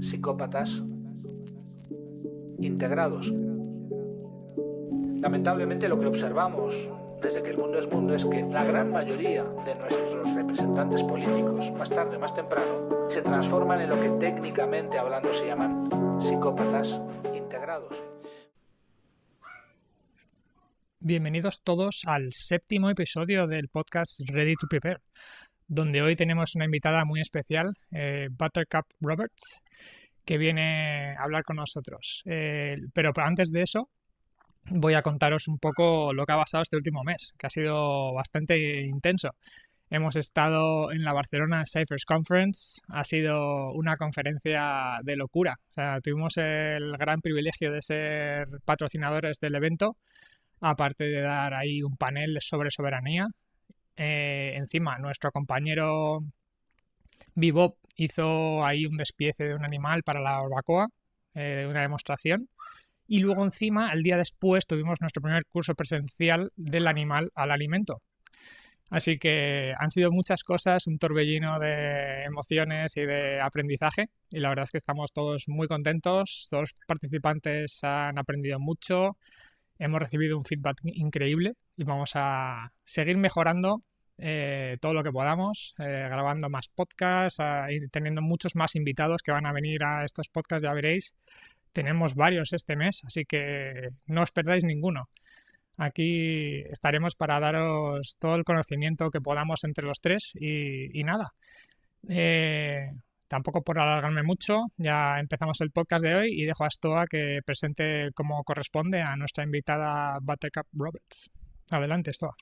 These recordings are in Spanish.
psicópatas integrados. Lamentablemente lo que observamos desde que el mundo es que la gran mayoría de nuestros representantes políticos, más tarde o más temprano, se transforman en lo que técnicamente hablando se llaman psicópatas integrados. Bienvenidos todos al 7º episodio del podcast Ready to Prepare, donde hoy tenemos una invitada muy especial, Buttercup Roberts, que viene a hablar con nosotros. Pero antes de eso, voy a contaros un poco lo que ha pasado este último mes, que ha sido bastante intenso. Hemos estado en la Barcelona Cyphers Conference, ha sido una conferencia de locura. O sea, tuvimos el gran privilegio de ser patrocinadores del evento, aparte de dar ahí un panel sobre soberanía. Encima, nuestro compañero Bebop hizo ahí un despiece de un animal para la barbacoa, una demostración. Y luego encima, el día después, tuvimos nuestro primer curso presencial del animal al alimento. Así que han sido muchas cosas, un torbellino de emociones y de aprendizaje. Y la verdad es que estamos todos muy contentos, todos los participantes han aprendido mucho, hemos recibido un feedback increíble y vamos a seguir mejorando todo lo que podamos, grabando más podcasts y teniendo muchos más invitados que van a venir a estos podcasts, ya veréis. Tenemos varios este mes, así que no os perdáis ninguno. Aquí estaremos para daros todo el conocimiento que podamos entre los tres y nada. Tampoco por alargarme mucho, ya empezamos el podcast de hoy y dejo a Stoa que presente como corresponde a nuestra invitada Buttercup Roberts. Adelante, Stoa.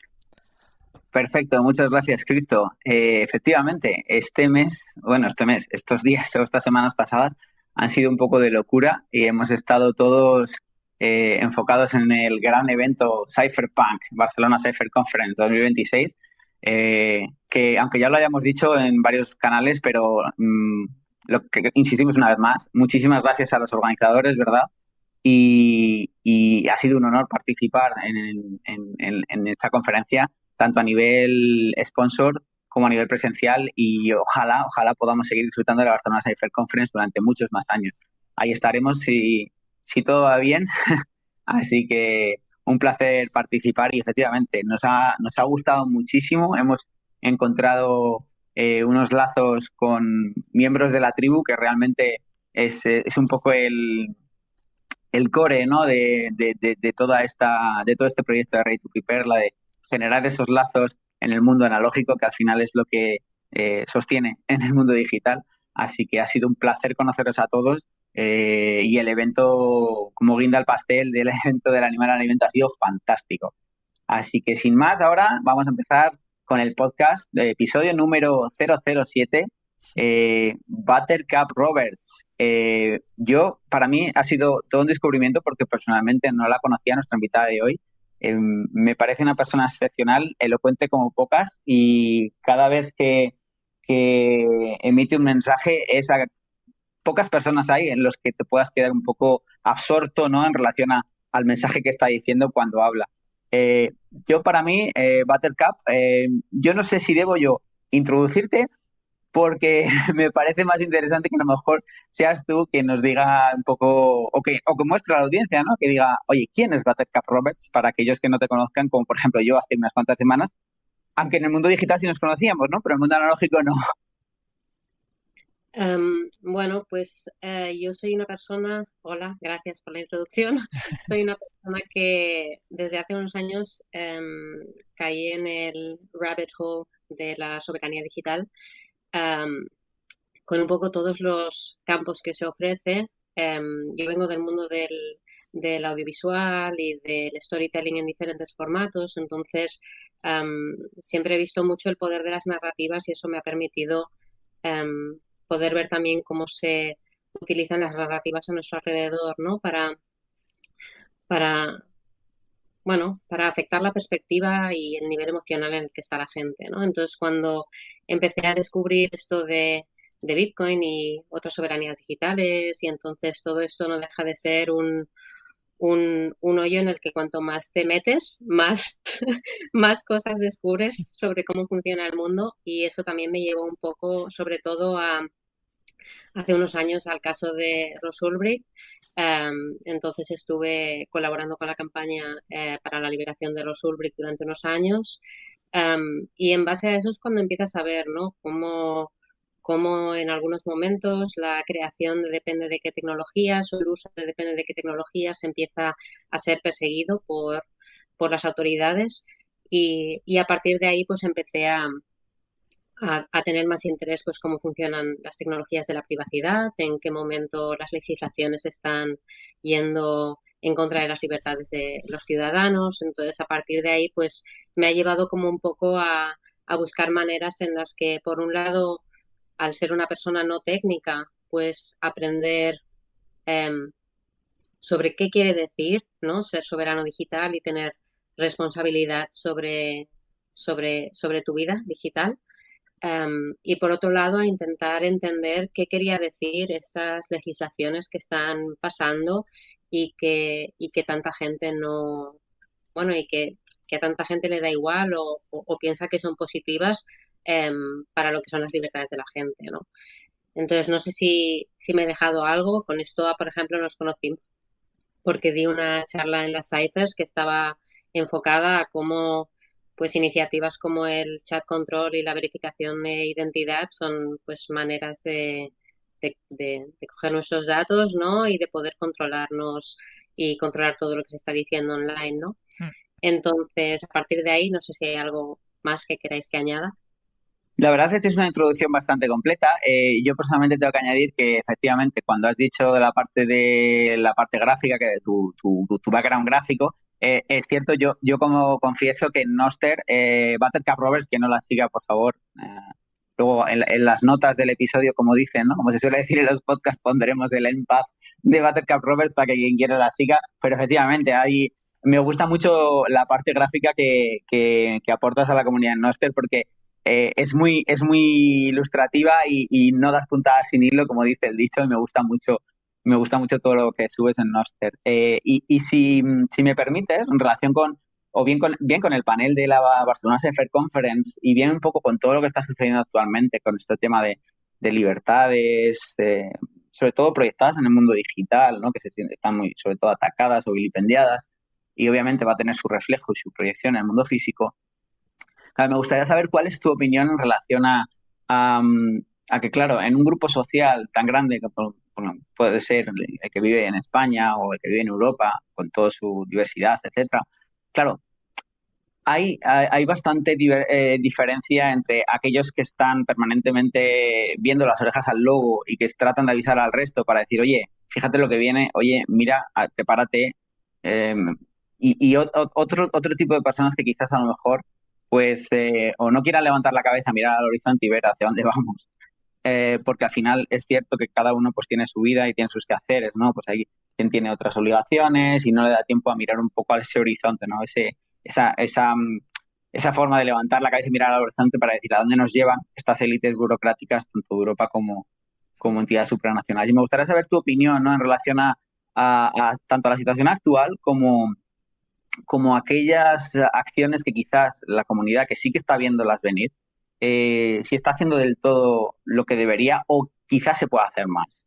Perfecto, muchas gracias, Crypto. Efectivamente, estos días o estas semanas pasadas han sido un poco de locura y hemos estado todos enfocados en el gran evento Cypherpunk, Barcelona Cypher Conference 2026, que aunque ya lo hayamos dicho en varios canales, pero lo que insistimos una vez más, muchísimas gracias a los organizadores, ¿verdad? Y ha sido un honor participar en esta conferencia, tanto a nivel sponsor como a nivel presencial, y ojalá podamos seguir disfrutando de la Barcelona Cypher Conference durante muchos más años. Ahí estaremos si todo va bien. Así que un placer participar y efectivamente nos ha gustado muchísimo. Hemos encontrado unos lazos con miembros de la tribu que realmente es un poco el core, ¿no? de todo este proyecto de Ready to Prepare, la de generar esos lazos en el mundo analógico, que al final es lo que sostiene en el mundo digital. Así que ha sido un placer conoceros a todos y el evento, como guinda al pastel del evento del animal alimento, ha sido fantástico. Así que sin más, ahora vamos a empezar con el podcast de episodio número 007, Buttercup Roberts. Para mí ha sido todo un descubrimiento porque personalmente no la conocía, nuestra invitada de hoy. Me parece una persona excepcional, elocuente como pocas, y cada vez que emite un mensaje, pocas personas hay en los que te puedas quedar un poco absorto, ¿no?, en relación al mensaje que está diciendo cuando habla. Para mí, Buttercup, yo no sé si debo yo introducirte, porque me parece más interesante que a lo mejor seas tú quien nos diga un poco, o que muestre a la audiencia, ¿no?, que diga, oye, ¿quién es Buttercup Roberts? Para aquellos que no te conozcan, como por ejemplo yo hace unas cuantas semanas, aunque en el mundo digital sí nos conocíamos, ¿no?, pero en el mundo analógico no. Yo soy una persona, hola, gracias por la introducción. Soy una persona que desde hace unos años caí en el rabbit hole de la soberanía digital, con un poco todos los campos que se ofrece. Yo vengo del mundo del audiovisual y del storytelling en diferentes formatos, entonces siempre he visto mucho el poder de las narrativas y eso me ha permitido poder ver también cómo se utilizan las narrativas a nuestro alrededor, ¿no? Para afectar la perspectiva y el nivel emocional en el que está la gente, ¿no? Entonces, cuando empecé a descubrir esto de Bitcoin y otras soberanías digitales, y entonces todo esto no deja de ser un hoyo en el que cuanto más te metes, más, más cosas descubres sobre cómo funciona el mundo, y eso también me llevó un poco, sobre todo, a hace unos años al caso de Ross Ulbricht. Entonces estuve colaborando con la campaña para la liberación de Ross Ulbricht durante unos años. Y en base a eso es cuando empiezas a ver, ¿no? Cómo en algunos momentos la creación depende de qué tecnologías o el uso depende de qué tecnologías empieza a ser perseguido por las autoridades. Y a partir de ahí pues empecé a tener más interés pues cómo funcionan las tecnologías de la privacidad, en qué momento las legislaciones están yendo en contra de las libertades de los ciudadanos. Entonces, a partir de ahí, pues me ha llevado como un poco a buscar maneras en las que, por un lado, al ser una persona no técnica, pues aprender em, sobre qué quiere decir, ¿no? Ser soberano digital y tener responsabilidad sobre tu vida digital. Y por otro lado, a intentar entender qué quería decir estas legislaciones que están pasando y que tanta gente no, bueno, que a tanta gente le da igual o piensa que son positivas para lo que son las libertades de la gente, ¿no? Entonces, no sé si me he dejado algo. Con esto, por ejemplo, nos conocimos porque di una charla en las Cyphers que estaba enfocada a cómo pues iniciativas como el chat control y la verificación de identidad son pues maneras de coger nuestros datos, ¿no? Y de poder controlarnos y controlar todo lo que se está diciendo online, ¿no? Hmm. Entonces, a partir de ahí, no sé si hay algo más que queráis que añada. La verdad es que es una introducción bastante completa. Yo personalmente tengo que añadir que efectivamente cuando has dicho de la parte gráfica, que tu background gráfico, es cierto, yo como confieso que en Noster, Buttercup Roberts, que no la siga, por favor, luego en las notas del episodio, como dicen, ¿no? Como se suele decir en los podcasts, pondremos el endpath de Buttercup Roberts para que quien quiera la siga, pero efectivamente me gusta mucho la parte gráfica que aportas a la comunidad en Noster porque es muy ilustrativa y no das puntadas sin hilo, como dice el dicho, y me gusta mucho todo lo que subes en Noster. Y si me permites, en relación bien con el panel de la Barcelona Safer Conference y bien un poco con todo lo que está sucediendo actualmente con este tema de libertades, sobre todo proyectadas en el mundo digital, ¿no? Están muy, sobre todo, atacadas o vilipendiadas, y obviamente va a tener su reflejo y su proyección en el mundo físico. Claro, me gustaría saber cuál es tu opinión en relación a que, claro, en un grupo social tan grande que puede ser el que vive en España o el que vive en Europa, con toda su diversidad, etcétera, claro, hay bastante diferencia entre aquellos que están permanentemente viendo las orejas al lobo y que tratan de avisar al resto para decir, oye, fíjate lo que viene, oye, mira, prepárate. eh, otro tipo de personas que quizás a lo mejor pues o no quieran levantar la cabeza, mirar al horizonte y ver hacia dónde vamos, porque al final es cierto que cada uno pues tiene su vida y tiene sus quehaceres, ¿no? Pues hay quien tiene otras obligaciones y no le da tiempo a mirar un poco a ese horizonte, ¿no? Esa forma de levantar la cabeza y mirar al horizonte para decir a dónde nos llevan estas élites burocráticas, tanto de Europa como entidades supranacionales. Y me gustaría saber tu opinión, ¿no? En relación a tanto a la situación actual como aquellas acciones que quizás la comunidad que sí que está viéndolas venir, si está haciendo del todo lo que debería o quizás se pueda hacer más.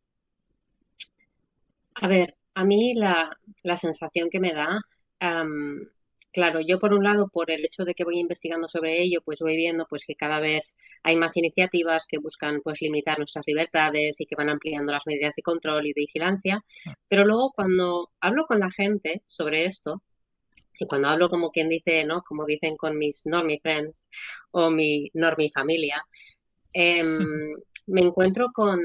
A ver, a mí la sensación que me da, claro, yo por un lado, por el hecho de que voy investigando sobre ello, pues voy viendo pues que cada vez hay más iniciativas que buscan pues limitar nuestras libertades y que van ampliando las medidas de control y de vigilancia. Pero luego cuando hablo con la gente sobre esto, y cuando hablo como quien dice, ¿no? Como dicen con mis normie friends o mi normie familia, me encuentro por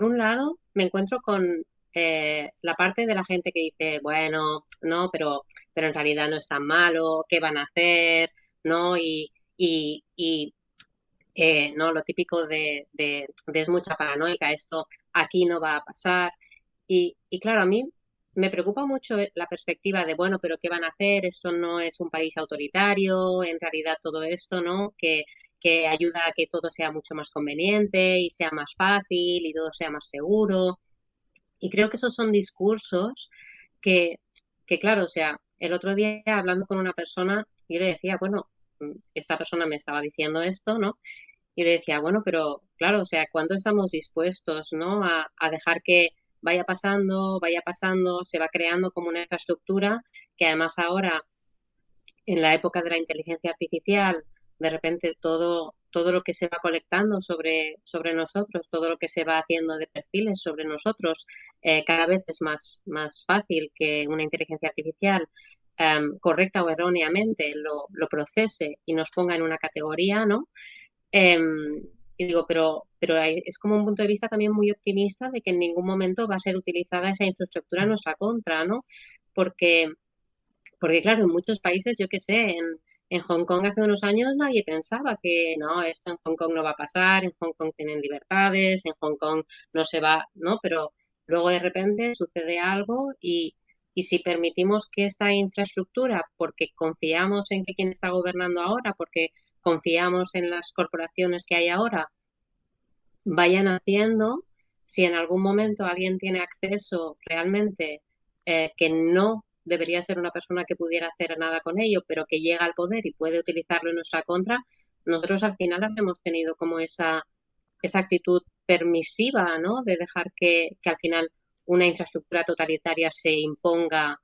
un lado, me encuentro con la parte de la gente que dice, bueno, no, pero en realidad no es tan malo, ¿qué van a hacer? ¿No? Y no, lo típico de es mucha paranoica, esto aquí no va a pasar. Y claro, a mí me preocupa mucho la perspectiva de, bueno, pero ¿qué van a hacer? Esto no es un país autoritario, en realidad todo esto, ¿no? Que ayuda a que todo sea mucho más conveniente y sea más fácil y todo sea más seguro. Y creo que esos son discursos que, que claro, o sea, el otro día hablando con una persona, yo le decía, bueno, esta persona me estaba diciendo esto, ¿no? Y le decía, bueno, pero claro, o sea, ¿cuándo estamos dispuestos, ¿no? a dejar que vaya pasando, se va creando como una infraestructura que además ahora, en la época de la inteligencia artificial, de repente todo lo que se va colectando sobre nosotros, todo lo que se va haciendo de perfiles sobre nosotros, cada vez es más fácil que una inteligencia artificial correcta o erróneamente lo procese y nos ponga en una categoría, ¿no? Y digo, pero es como un punto de vista también muy optimista de que en ningún momento va a ser utilizada esa infraestructura en nuestra contra, ¿no? Porque claro, en muchos países, yo qué sé, en Hong Kong hace unos años nadie pensaba que no, esto en Hong Kong no va a pasar, en Hong Kong tienen libertades, en Hong Kong no se va, ¿no? Pero luego de repente sucede algo y si permitimos que esta infraestructura, porque confiamos en que quien está gobernando ahora, porque confiamos en las corporaciones que hay ahora, vayan haciendo, si en algún momento alguien tiene acceso realmente que no debería ser una persona que pudiera hacer nada con ello, pero que llega al poder y puede utilizarlo en nuestra contra, nosotros al final hemos tenido como esa actitud permisiva, ¿no? De dejar que al final una infraestructura totalitaria se imponga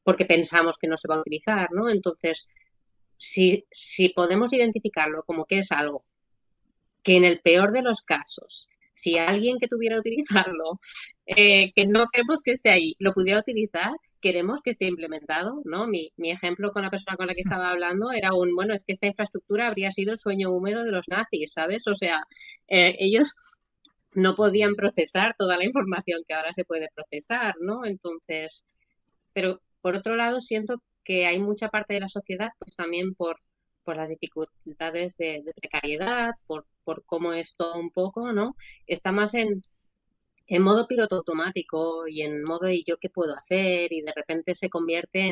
porque pensamos que no se va a utilizar, ¿no? Entonces, si podemos identificarlo como que es algo que en el peor de los casos, si alguien que tuviera que utilizarlo, que no queremos que esté ahí, lo pudiera utilizar, queremos que esté implementado, ¿no? Mi ejemplo con la persona con la que estaba hablando era bueno, es que esta infraestructura habría sido el sueño húmedo de los nazis, ¿sabes? O sea, ellos no podían procesar toda la información que ahora se puede procesar, ¿no? Entonces, pero por otro lado siento que hay mucha parte de la sociedad, pues también por las dificultades de precariedad, por cómo es todo un poco, ¿no? Está más en modo piloto automático y en modo ¿y yo qué puedo hacer? Y de repente se convierte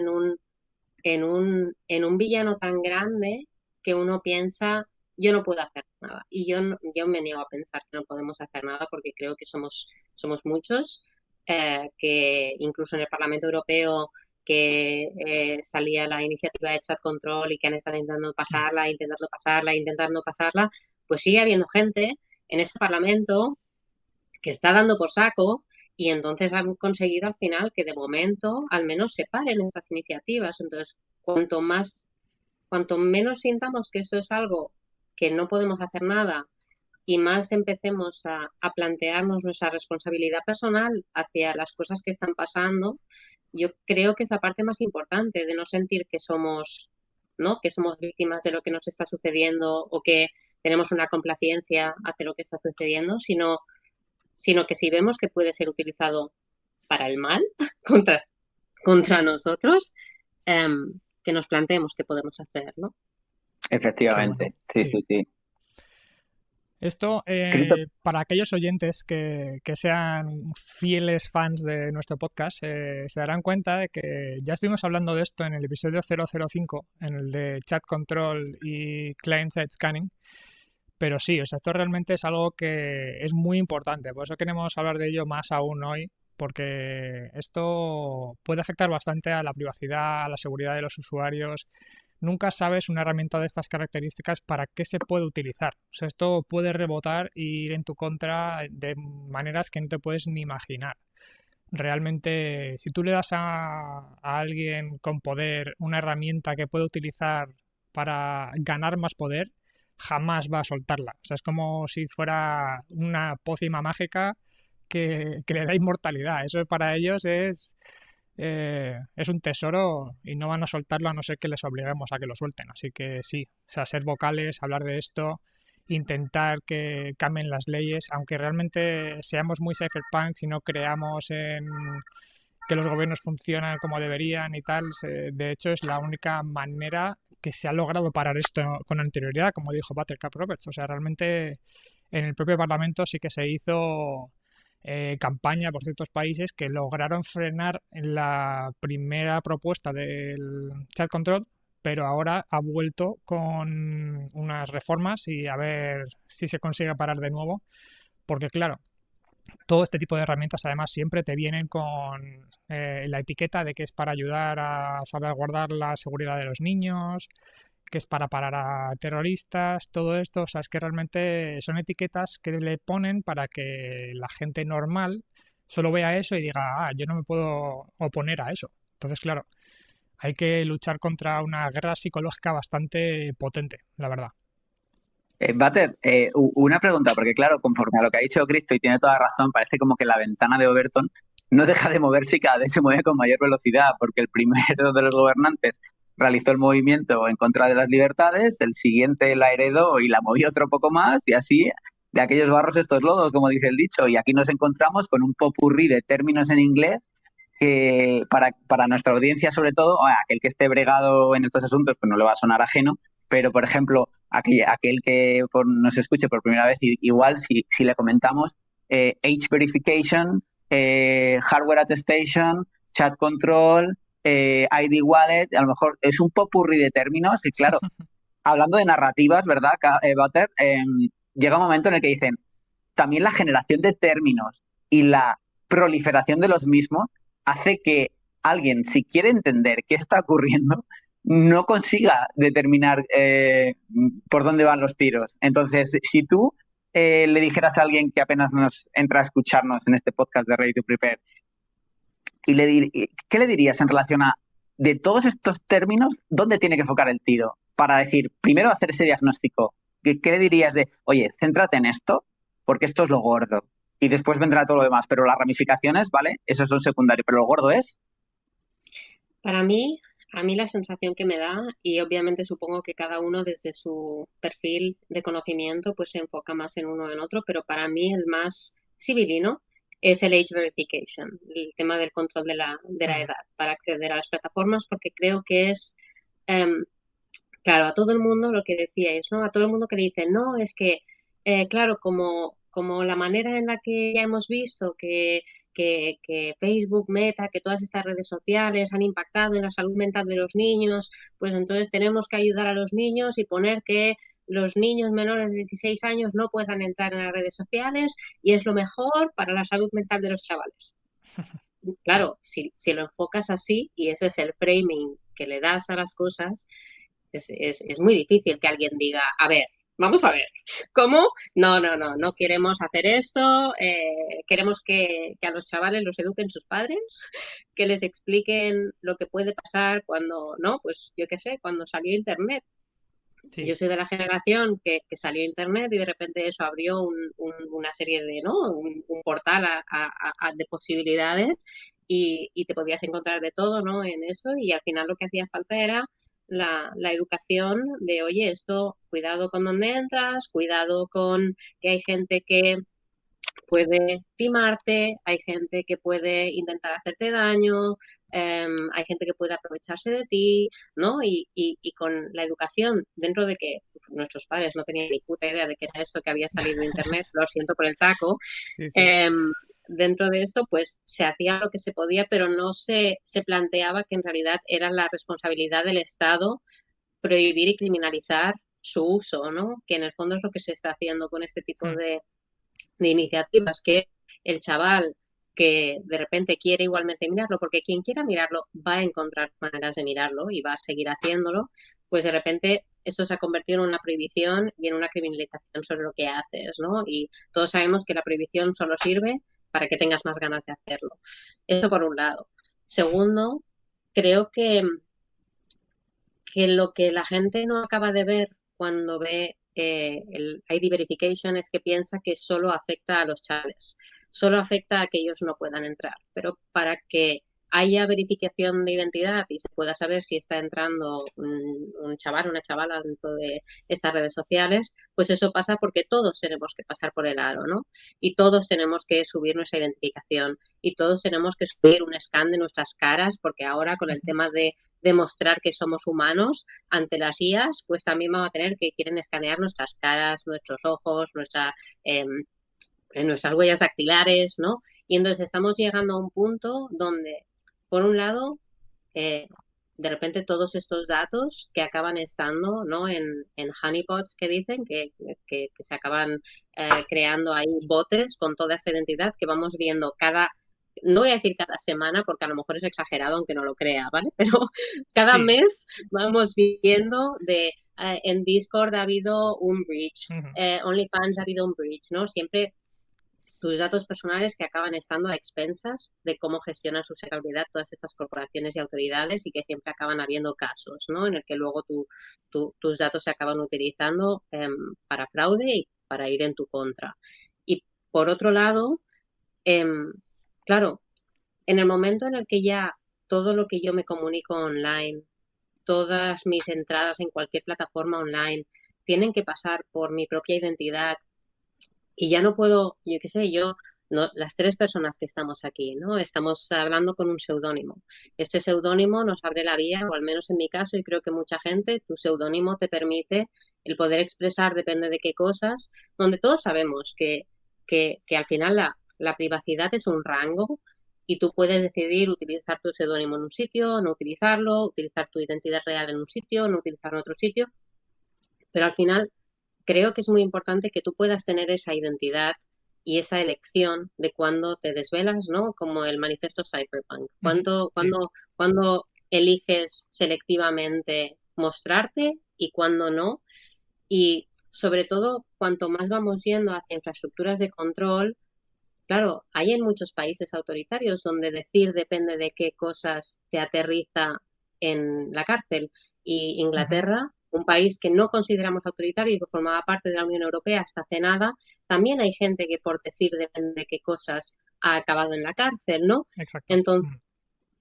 en un villano tan grande que uno piensa, yo no puedo hacer nada. Y yo me niego a pensar que no podemos hacer nada porque creo que somos muchos, que incluso en el Parlamento Europeo que salía la iniciativa de chat control y que han estado intentando pasarla, pues sigue habiendo gente en este Parlamento que está dando por saco y entonces han conseguido al final que de momento al menos se paren esas iniciativas. Entonces, cuanto menos sintamos que esto es algo que no podemos hacer nada y más empecemos a plantearnos nuestra responsabilidad personal hacia las cosas que están pasando, yo creo que es la parte más importante de no sentir que somos, ¿no? Que somos víctimas de lo que nos está sucediendo o que tenemos una complacencia hacia lo que está sucediendo, sino que si vemos que puede ser utilizado para el mal contra nosotros, que nos planteemos qué podemos hacer, ¿no? Efectivamente, Bueno, sí. Esto, para aquellos oyentes que sean fieles fans de nuestro podcast, se darán cuenta de que ya estuvimos hablando de esto en el episodio 005, en el de Chat Control y Client-Side Scanning. Pero sí, o sea, esto realmente es algo que es muy importante. Por eso queremos hablar de ello más aún hoy, porque esto puede afectar bastante a la privacidad, a la seguridad de los usuarios. Nunca sabes una herramienta de estas características para qué se puede utilizar. O sea, esto puede rebotar e ir en tu contra de maneras que no te puedes ni imaginar. Realmente, si tú le das a alguien con poder una herramienta que puede utilizar para ganar más poder, jamás va a soltarla. O sea, es como si fuera una pócima mágica que le da inmortalidad. Eso para ellos es un tesoro y no van a soltarlo a no ser que les obliguemos a que lo suelten. Así que sí, o sea, ser vocales, hablar de esto, intentar que cambien las leyes, aunque realmente seamos muy cypherpunks y no creamos en que los gobiernos funcionan como deberían y tal. De hecho, es la única manera que se ha logrado parar esto con anterioridad, como dijo Buttercup Roberts. O sea, realmente en el propio Parlamento sí que se hizo campaña por ciertos países que lograron frenar la primera propuesta del chat control, pero ahora ha vuelto con unas reformas y a ver si se consigue parar de nuevo, porque claro, todo este tipo de herramientas además siempre te vienen con la etiqueta de que es para ayudar a salvaguardar la seguridad de los niños, que es para parar a terroristas, todo esto. O sea, es que realmente son etiquetas que le ponen para que la gente normal solo vea eso y diga, yo no me puedo oponer a eso. Entonces, claro, hay que luchar contra una guerra psicológica bastante potente, la verdad. Butter, una pregunta, porque claro, conforme a lo que ha dicho Cristo, y tiene toda razón, parece como que la ventana de Overton no deja de moverse y cada vez se mueve con mayor velocidad, porque el primero de los gobernantes realizó el movimiento en contra de las libertades, el siguiente la heredó y la movió otro poco más, y así de aquellos barros estos lodos, como dice el dicho, y aquí nos encontramos con un popurrí de términos en inglés que para nuestra audiencia, sobre todo, aquel que esté bregado en estos asuntos, pues no le va a sonar ajeno, pero, por ejemplo, aquel que nos escuche por primera vez, igual si le comentamos age verification, hardware attestation, chat control, ID wallet, a lo mejor es un popurrí de términos que, claro, hablando de narrativas, ¿verdad, Butter? Llega un momento en el que dicen, también la generación de términos y la proliferación de los mismos hace que alguien, si quiere entender qué está ocurriendo, no consiga determinar por dónde van los tiros. Entonces, si tú le dijeras a alguien que apenas nos entra a escucharnos en este podcast de Ready to Prepare, ¿qué le dirías en relación a, de todos estos términos, dónde tiene que enfocar el tiro? Para decir, primero hacer ese diagnóstico. ¿Qué le dirías de, oye, céntrate en esto, porque esto es lo gordo? Y después vendrá todo lo demás, pero las ramificaciones, ¿vale? Eso es un secundario, pero lo gordo es... Para mí, a mí la sensación que me da, y obviamente supongo que cada uno desde su perfil de conocimiento pues se enfoca más en uno o en otro, pero para mí el más civilino es el age verification, el tema del control de la edad para acceder a las plataformas, porque creo que es, claro, a todo el mundo lo que decíais, ¿no? A todo el mundo que le dicen, no, es que, claro, como la manera en la que ya hemos visto que Facebook, Meta, que todas estas redes sociales han impactado en la salud mental de los niños, pues entonces tenemos que ayudar a los niños y poner que los niños menores de 16 años no puedan entrar en las redes sociales y es lo mejor para la salud mental de los chavales. Claro, si lo enfocas así y ese es el framing que le das a las cosas, es muy difícil que alguien diga, a ver, vamos a ver, ¿cómo? No queremos hacer esto, queremos que a los chavales los eduquen sus padres, que les expliquen lo que puede pasar cuando, no, pues yo qué sé, cuando salió Internet. Sí. Yo soy de la generación que salió Internet y de repente eso abrió una serie de, ¿no? Un portal de posibilidades y te podías encontrar de todo, ¿no? En eso y al final lo que hacía falta era la educación de, oye, esto, cuidado con dónde entras, cuidado con que hay gente que puede timarte, hay gente que puede intentar hacerte daño, hay gente que puede aprovecharse de ti, ¿no? Y con la educación, dentro de que nuestros padres no tenían ni puta idea de que era esto que había salido de Internet, lo siento por el taco, sí. Dentro de esto, pues se hacía lo que se podía, pero no se planteaba que en realidad era la responsabilidad del Estado prohibir y criminalizar su uso, ¿no? Que en el fondo es lo que se está haciendo con este tipo de iniciativas, que el chaval que de repente quiere igualmente mirarlo, porque quien quiera mirarlo va a encontrar maneras de mirarlo y va a seguir haciéndolo, pues de repente esto se ha convertido en una prohibición y en una criminalización sobre lo que haces, ¿no? Y todos sabemos que la prohibición solo sirve para que tengas más ganas de hacerlo. Eso por un lado. Segundo, creo que lo que la gente no acaba de ver cuando ve el ID verification es que piensa que solo afecta a los chavales, solo afecta a que ellos no puedan entrar, pero para que haya verificación de identidad y se pueda saber si está entrando un chaval o una chavala dentro de estas redes sociales, pues eso pasa porque todos tenemos que pasar por el aro, ¿no? Y todos tenemos que subir nuestra identificación y todos tenemos que subir un scan de nuestras caras, porque ahora con el tema de demostrar que somos humanos ante las IAs, pues también vamos a tener que quieren escanear nuestras caras, nuestros ojos, nuestras huellas dactilares, ¿no? Y entonces estamos llegando a un punto donde, por un lado, de repente todos estos datos que acaban estando, ¿no? en honeypots que dicen que se acaban creando ahí botes con toda esta identidad que vamos viendo cada no voy a decir cada semana porque a lo mejor es exagerado aunque no lo crea, ¿vale? Pero cada Sí. mes vamos viendo en Discord ha habido un breach, OnlyFans ha habido un breach, ¿no? Siempre tus datos personales que acaban estando a expensas de cómo gestionan su seguridad todas estas corporaciones y autoridades y que siempre acaban habiendo casos, ¿no? En el que luego tus datos se acaban utilizando para fraude y para ir en tu contra. Y por otro lado, claro, en el momento en el que ya todo lo que yo me comunico online, todas mis entradas en cualquier plataforma online tienen que pasar por mi propia identidad y ya no puedo, yo qué sé, las tres personas que estamos aquí, ¿no? Estamos hablando con un seudónimo. Este seudónimo nos abre la vía, o al menos en mi caso, y creo que mucha gente, tu seudónimo te permite el poder expresar, depende de qué cosas, donde todos sabemos que al final la privacidad es un rango y tú puedes decidir utilizar tu seudónimo en un sitio, no utilizarlo, utilizar tu identidad real en un sitio, no utilizarlo en otro sitio, pero al final creo que es muy importante que tú puedas tener esa identidad y esa elección de cuando te desvelas, ¿no? Como el manifiesto Cyberpunk. Cuando eliges selectivamente mostrarte y cuando no. Y sobre todo, cuanto más vamos yendo hacia infraestructuras de control, claro, hay en muchos países autoritarios donde decir depende de qué cosas te aterriza en la cárcel. Y Inglaterra, un país que no consideramos autoritario y que formaba parte de la Unión Europea hasta hace nada, también hay gente que por decir depende de qué cosas ha acabado en la cárcel, ¿no? Exacto.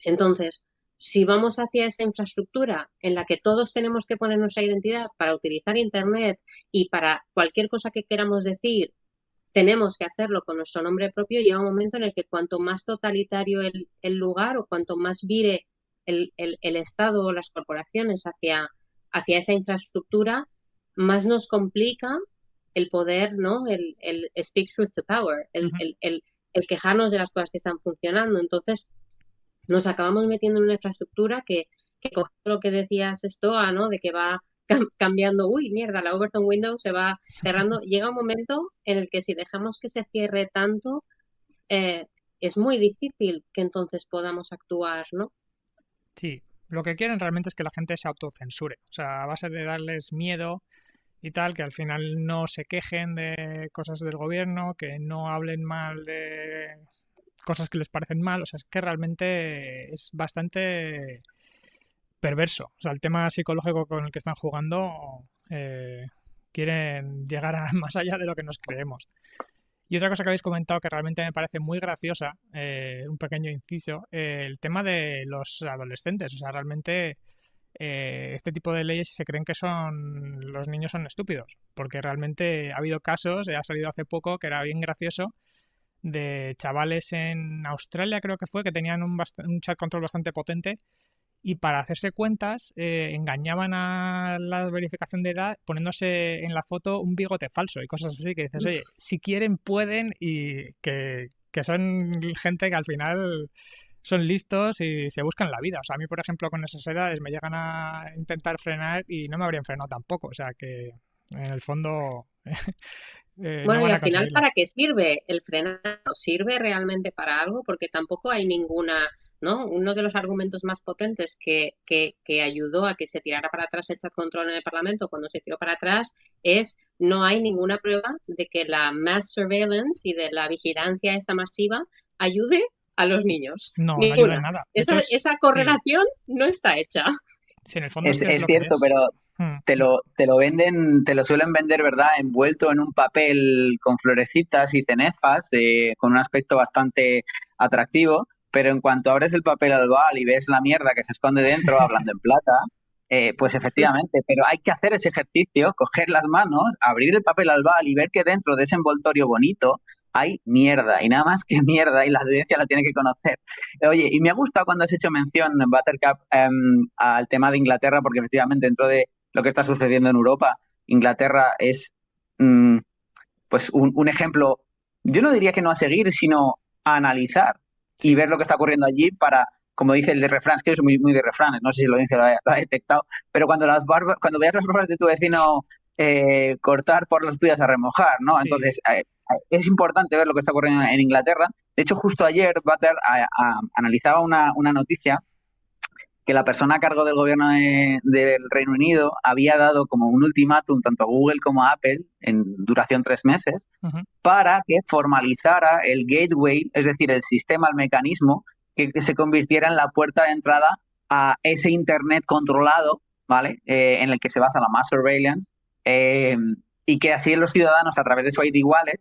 Entonces, si vamos hacia esa infraestructura en la que todos tenemos que poner nuestra identidad para utilizar Internet y para cualquier cosa que queramos decir, tenemos que hacerlo con nuestro nombre propio, llega un momento en el que cuanto más totalitario el lugar o cuanto más vire el Estado o las corporaciones hacia esa infraestructura, más nos complica el poder, ¿no? El speak truth to power, el quejarnos de las cosas que están funcionando. Entonces, nos acabamos metiendo en una infraestructura que coge lo que decías, Stoa, ¿no? De que va cambiando, uy, mierda, la Overton Window se va cerrando. Llega un momento en el que si dejamos que se cierre tanto, es muy difícil que entonces podamos actuar, ¿no? Sí, lo que quieren realmente es que la gente se autocensure, o sea, a base de darles miedo y tal, que al final no se quejen de cosas del gobierno, que no hablen mal de cosas que les parecen mal, o sea, es que realmente es bastante perverso. O sea, el tema psicológico con el que están jugando quieren llegar más allá de lo que nos creemos. Y otra cosa que habéis comentado que realmente me parece muy graciosa, un pequeño inciso, el tema de los adolescentes. O sea, realmente este tipo de leyes se creen que los niños son estúpidos, porque realmente ha habido casos, ha salido hace poco, que era bien gracioso, de chavales en Australia, creo que fue, que tenían un chat control bastante potente y para hacerse cuentas engañaban a la verificación de edad poniéndose en la foto un bigote falso y cosas así que dices, oye, si quieren pueden y que son gente que al final son listos y se buscan la vida. O sea, a mí, por ejemplo, con esas edades me llegan a intentar frenar y no me habrían frenado tampoco. O sea, que en el fondo Bueno, no y van a al final, conseguirlo. ¿para qué sirve el frenado? ¿Sirve realmente para algo? Porque tampoco hay ninguna, ¿no? Uno de los argumentos más potentes que ayudó a que se tirara para atrás el chat control en el Parlamento cuando se tiró para atrás es no hay ninguna prueba de que la mass surveillance y de la vigilancia esta masiva ayude a los niños. No ayuda en Ninguna. nada. De hecho, Esa correlación no está hecha. Sí, en el fondo Es, es que es es lo que cierto, es. pero te lo venden, te lo suelen vender, ¿verdad? Envuelto en un papel con florecitas y cenefas, con un aspecto bastante atractivo, pero en cuanto abres el papel albal y ves la mierda que se esconde dentro, hablando en plata, pues efectivamente, pero hay que hacer ese ejercicio, coger las manos, abrir el papel albal y ver que dentro de ese envoltorio bonito hay mierda, y nada más que mierda, y la audiencia la tiene que conocer. Oye, y me ha gustado cuando has hecho mención, Buttercup, al tema de Inglaterra, porque efectivamente dentro de lo que está sucediendo en Europa, Inglaterra es pues un ejemplo, yo no diría que no a seguir, sino a analizar y ver lo que está ocurriendo allí para, como dice el de refrán, es que es muy, muy de refranes, no sé si lo dice, lo ha detectado, pero cuando veas las barbas de tu vecino cortar por las tuyas a remojar, ¿no? Sí. Entonces, es importante ver lo que está ocurriendo en Inglaterra. De hecho, justo ayer Butter analizaba una noticia que la persona a cargo del gobierno del Reino Unido había dado como un ultimátum tanto a Google como a Apple en duración 3 meses para que formalizara el gateway, es decir, el sistema, el mecanismo que se convirtiera en la puerta de entrada a ese Internet controlado, ¿vale? En el que se basa la mass surveillance, y que así los ciudadanos a través de su ID wallet,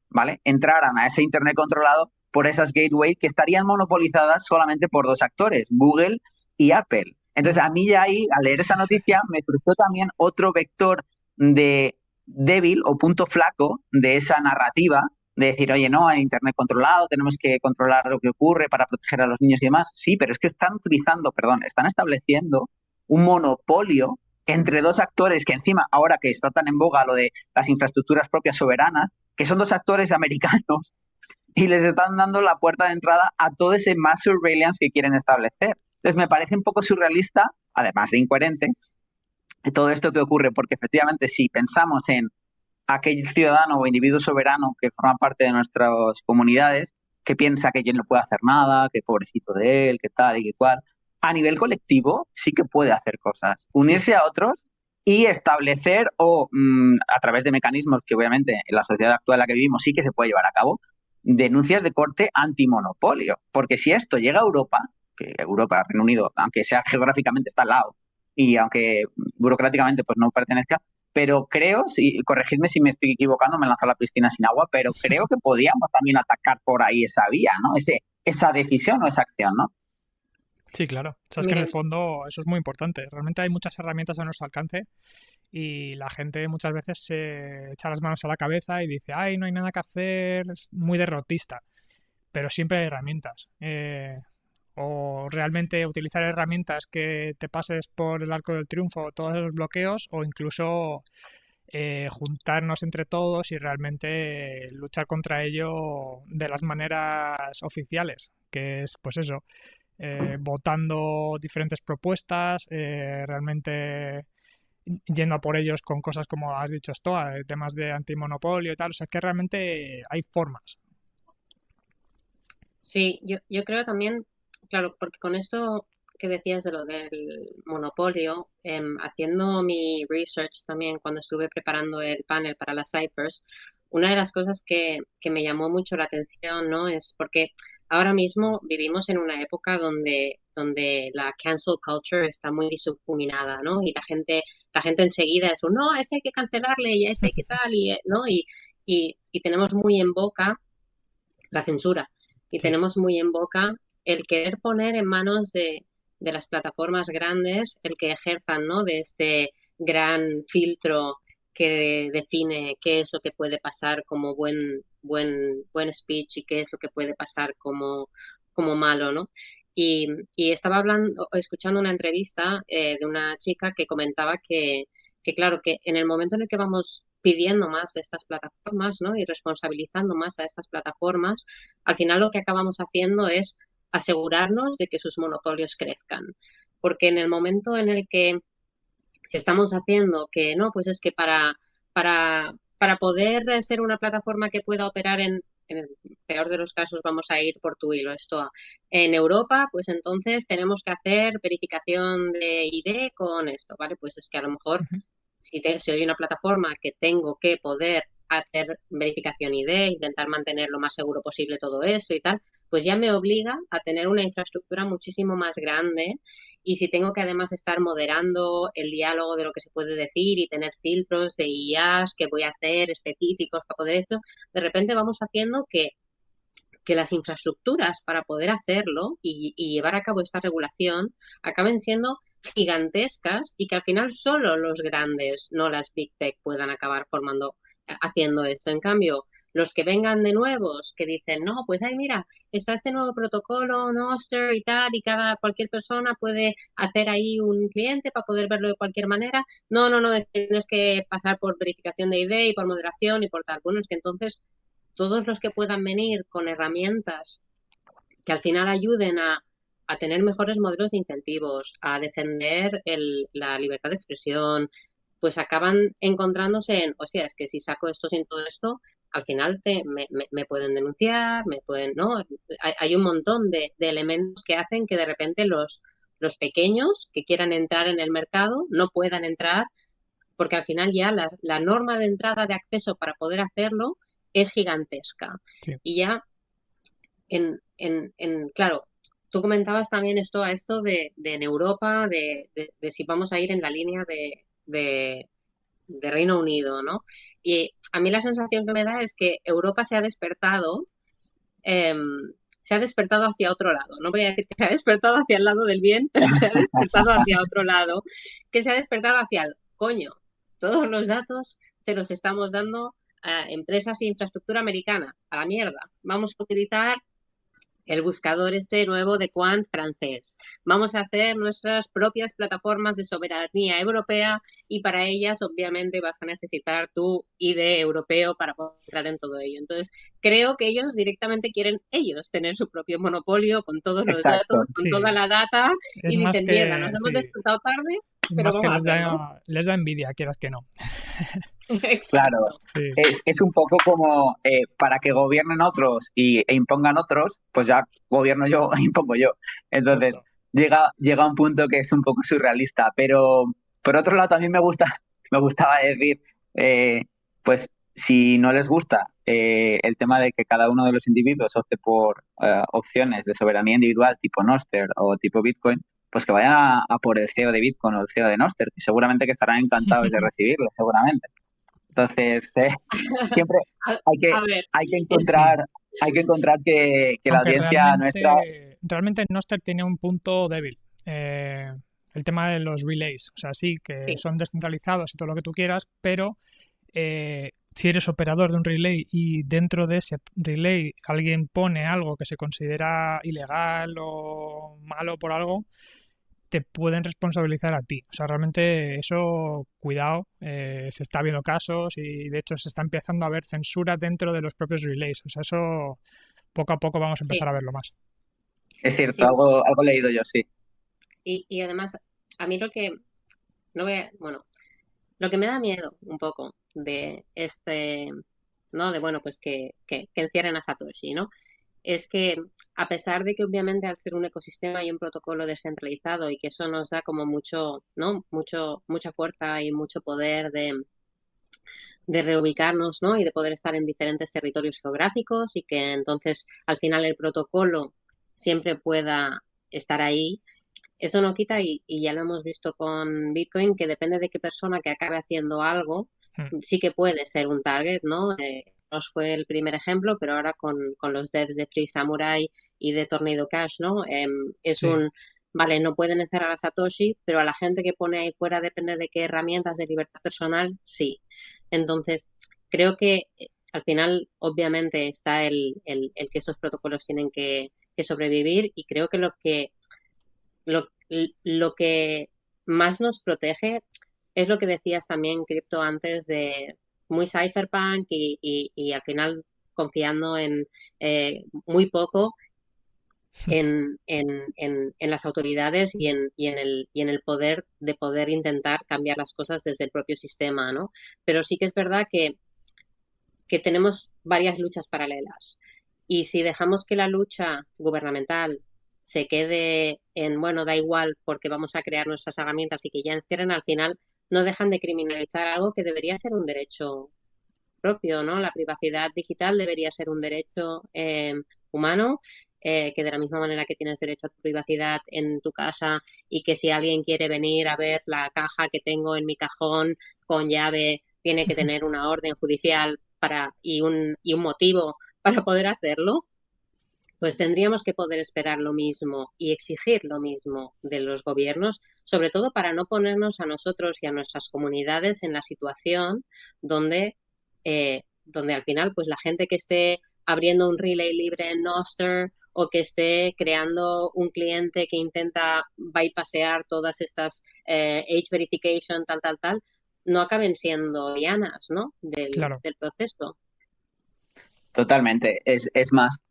¿vale?, entraran a ese Internet controlado por esas gateways que estarían monopolizadas solamente por 2 actores, Google y Apple. Entonces, a mí ya ahí, al leer esa noticia, me surgió también otro vector de débil o punto flaco de esa narrativa de decir, oye, no, el Internet controlado, tenemos que controlar lo que ocurre para proteger a los niños y demás. Sí, pero es que están estableciendo un monopolio entre 2 actores que encima, ahora que está tan en boga lo de las infraestructuras propias soberanas, que son 2 actores americanos y les están dando la puerta de entrada a todo ese mass surveillance que quieren establecer. Entonces, me parece un poco surrealista, además de incoherente, todo esto que ocurre, porque efectivamente si pensamos en aquel ciudadano o individuo soberano que forma parte de nuestras comunidades, que piensa que quien no puede hacer nada, que pobrecito de él, que tal y que cual, a nivel colectivo sí que puede hacer cosas, unirse a otros y establecer a través de mecanismos que obviamente en la sociedad actual en la que vivimos sí que se puede llevar a cabo, denuncias de corte antimonopolio. Porque si esto llega a Europa, que Europa, Reino Unido, aunque sea geográficamente está al lado y aunque burocráticamente pues no pertenezca, pero creo, corregidme si me estoy equivocando, me lanzo a la piscina sin agua, pero creo que podríamos también atacar por ahí esa vía, ¿no? Esa decisión o esa acción, ¿no? Sí, claro. O sea, es que en el fondo eso es muy importante. Realmente hay muchas herramientas a nuestro alcance y la gente muchas veces se echa las manos a la cabeza y dice, ay, no hay nada que hacer, es muy derrotista. Pero siempre hay herramientas. O realmente utilizar herramientas que te pases por el arco del triunfo todos esos bloqueos, o incluso juntarnos entre todos y realmente luchar contra ello de las maneras oficiales, que es pues eso, votando diferentes propuestas, realmente yendo a por ellos con cosas como has dicho, Stoa, temas de antimonopolio y tal. O sea, es que realmente hay formas. Sí, yo creo también, claro, porque con esto que decías de lo del monopolio, haciendo mi research también cuando estuve preparando el panel para las Cyphers, una de las cosas que me llamó mucho la atención, ¿no? Es porque ahora mismo vivimos en una época donde la cancel culture está muy difuminada, ¿no? Y la gente enseguida es un, no, a este hay que cancelarle y a este hay que tal, ¿no? Y tenemos muy en boca la censura. Y tenemos muy en boca el querer poner en manos de las plataformas grandes el que ejerzan, ¿no?, de este gran filtro que define qué es lo que puede pasar como buen speech y qué es lo que puede pasar como malo, ¿no? Y estaba escuchando una entrevista de una chica que comentaba que claro, que en el momento en el que vamos pidiendo más de estas plataformas, ¿no?, y responsabilizando más a estas plataformas, al final lo que acabamos haciendo es asegurarnos de que sus monopolios crezcan. Porque en el momento en el que estamos haciendo que, no, pues es que para poder ser una plataforma que pueda operar en el peor de los casos vamos a ir por tu hilo, esto en Europa, pues entonces tenemos que hacer verificación de ID con esto, ¿vale? Pues es que a lo mejor si hay una plataforma que tengo que poder hacer verificación ID, intentar mantener lo más seguro posible todo eso y tal, pues ya me obliga a tener una infraestructura muchísimo más grande, y si tengo que además estar moderando el diálogo de lo que se puede decir y tener filtros de IAs que voy a hacer específicos para poder esto, de repente vamos haciendo que las infraestructuras para poder hacerlo y llevar a cabo esta regulación acaben siendo gigantescas y que al final solo los grandes, no las big tech, puedan acabar haciendo esto. En cambio, los que vengan de nuevos, que dicen, no, pues ay, mira, está este nuevo protocolo, Nostr y tal, y cualquier persona puede hacer ahí un cliente para poder verlo de cualquier manera. No, tienes que pasar por verificación de ID y por moderación y por tal. Bueno, es que entonces todos los que puedan venir con herramientas que al final ayuden a tener mejores modelos de incentivos, a defender la libertad de expresión, pues acaban encontrándose en, hostia, es que si saco esto sin todo esto, al final me pueden denunciar, ¿no? Hay un montón de elementos que hacen que de repente los pequeños que quieran entrar en el mercado no puedan entrar, porque al final ya la norma de entrada de acceso para poder hacerlo es gigantesca. Sí. Y ya, claro, tú comentabas también esto de en Europa, de si vamos a ir en la línea de Reino Unido, ¿no? Y a mí la sensación que me da es que Europa se ha despertado hacia otro lado. No voy a decir que se ha despertado hacia el lado del bien, pero se ha despertado hacia otro lado, que se ha despertado hacia el coño. Todos los datos se los estamos dando a empresas de infraestructura americana. A la mierda. Vamos a utilizar el buscador nuevo de Quant francés. Vamos a hacer nuestras propias plataformas de soberanía europea y para ellas obviamente vas a necesitar tu ID europeo para poder entrar en todo ello. Entonces, creo que ellos directamente quieren tener su propio monopolio con todos los datos, con toda la data y dicen, mierda, nos hemos despertado tarde, pero más vamos que a hacerlo. les da envidia, quieras que no. Claro, Sí. es un poco como para que gobiernen otros e impongan otros, pues ya gobierno yo e impongo yo. Entonces, Justo. llega un punto que es un poco surrealista, pero por otro lado también me gustaba decir, pues si no les gusta el tema de que cada uno de los individuos opte por opciones de soberanía individual tipo Nostr o tipo Bitcoin, pues que vayan a por el CEO de Bitcoin o el CEO de Nostr, que seguramente que estarán encantados de recibirlo, seguramente. Entonces, siempre hay que encontrar que la Aunque audiencia nuestra... realmente Nostr tiene un punto débil. El tema de los relays. O sea, sí, que son descentralizados y todo lo que tú quieras, pero si eres operador de un relay y dentro de ese relay alguien pone algo que se considera ilegal o malo por algo, te pueden responsabilizar a ti. O sea, realmente eso, cuidado, se está viendo casos y de hecho se está empezando a ver censura dentro de los propios relays. O sea, eso poco a poco vamos a empezar a verlo más. Es cierto, algo he leído yo, sí. Y además, a mí lo que me da miedo un poco de ¿no? De pues que encierren a Satoshi, ¿no? Es que a pesar de que obviamente al ser un ecosistema y un protocolo descentralizado y que eso nos da como mucha fuerza y mucho poder de reubicarnos, ¿no? Y de poder estar en diferentes territorios geográficos y que entonces al final el protocolo siempre pueda estar ahí. Eso no quita, y ya lo hemos visto con Bitcoin, que depende de qué persona que acabe haciendo algo, sí que puede ser un target, ¿no? Nos fue el primer ejemplo, pero ahora con los devs de Free Samurai y de Tornado Cash, ¿no? Vale, no pueden encerrar a Satoshi, pero a la gente que pone ahí fuera, depende de qué herramientas de libertad personal, sí. Entonces, creo que al final, obviamente, está el que estos protocolos tienen que sobrevivir, y creo que lo que más nos protege es lo que decías también, Crypto, antes, de muy cypherpunk y al final confiando en muy poco en las autoridades y en el poder de poder intentar cambiar las cosas desde el propio sistema, ¿no? Pero sí que es verdad que tenemos varias luchas paralelas, y si dejamos que la lucha gubernamental se quede en, da igual porque vamos a crear nuestras herramientas y que ya encierren, al final no dejan de criminalizar algo que debería ser un derecho propio, ¿no? La privacidad digital debería ser un derecho humano, que de la misma manera que tienes derecho a tu privacidad en tu casa, y que si alguien quiere venir a ver la caja que tengo en mi cajón con llave, tiene que tener una orden judicial y un motivo para poder hacerlo, pues tendríamos que poder esperar lo mismo y exigir lo mismo de los gobiernos, sobre todo para no ponernos a nosotros y a nuestras comunidades en la situación donde al final pues la gente que esté abriendo un relay libre en Nostr o que esté creando un cliente que intenta bypassear todas estas age verification, tal, no acaben siendo dianas, ¿no? del proceso. Totalmente. Es más,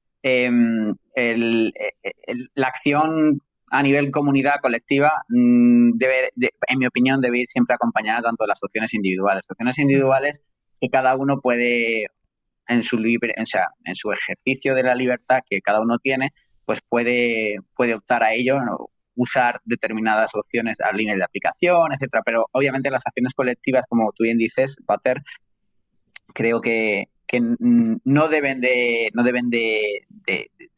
la acción a nivel comunidad colectiva debe, en mi opinión, debe ir siempre acompañada tanto de las opciones individuales. Opciones individuales que cada uno puede o sea, en su ejercicio de la libertad que cada uno tiene, pues puede optar a ello, ¿no? Usar determinadas opciones a líneas de aplicación, etcétera. Pero obviamente las acciones colectivas, como tú bien dices, Pater, creo que no deben de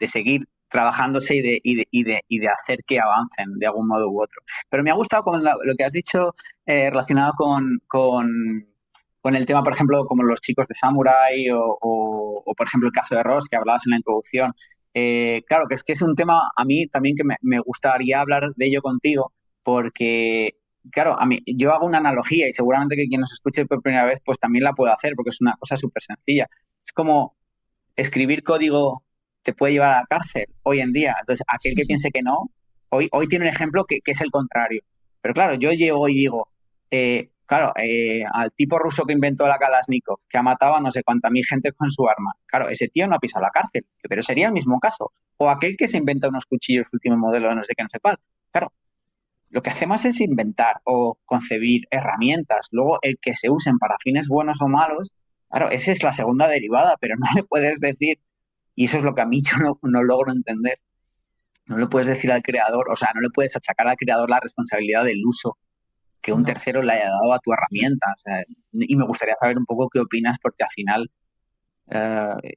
seguir trabajándose y de hacer que avancen de algún modo u otro. Pero me ha gustado lo que has dicho relacionado con el tema, por ejemplo, como los chicos de Samurai o, por ejemplo, el caso de Ross que hablabas en la introducción. Claro, que es un tema a mí también que me gustaría hablar de ello contigo, porque claro, yo hago una analogía y seguramente que quien nos escuche por primera vez pues también la puede hacer porque es una cosa súper sencilla. Es como escribir código te puede llevar a la cárcel hoy en día. Entonces, aquel que piense que no, hoy tiene un ejemplo que es el contrario. Pero claro, yo llego y digo, al tipo ruso que inventó la Kalashnikov, que ha matado a no sé cuánta mil gente con su arma, claro, ese tío no ha pisado la cárcel, pero sería el mismo caso. O aquel que se inventa unos cuchillos último modelo de no sé qué, no sé cuál. Claro, lo que hacemos es inventar o concebir herramientas. Luego, el que se usen para fines buenos o malos, claro, esa es la segunda derivada, pero no le puedes decir, y eso es lo que a mí yo no logro entender, no le puedes decir al creador, o sea, no le puedes achacar al creador la responsabilidad del uso que un No. tercero le haya dado a tu herramienta. O sea, y me gustaría saber un poco qué opinas, porque al final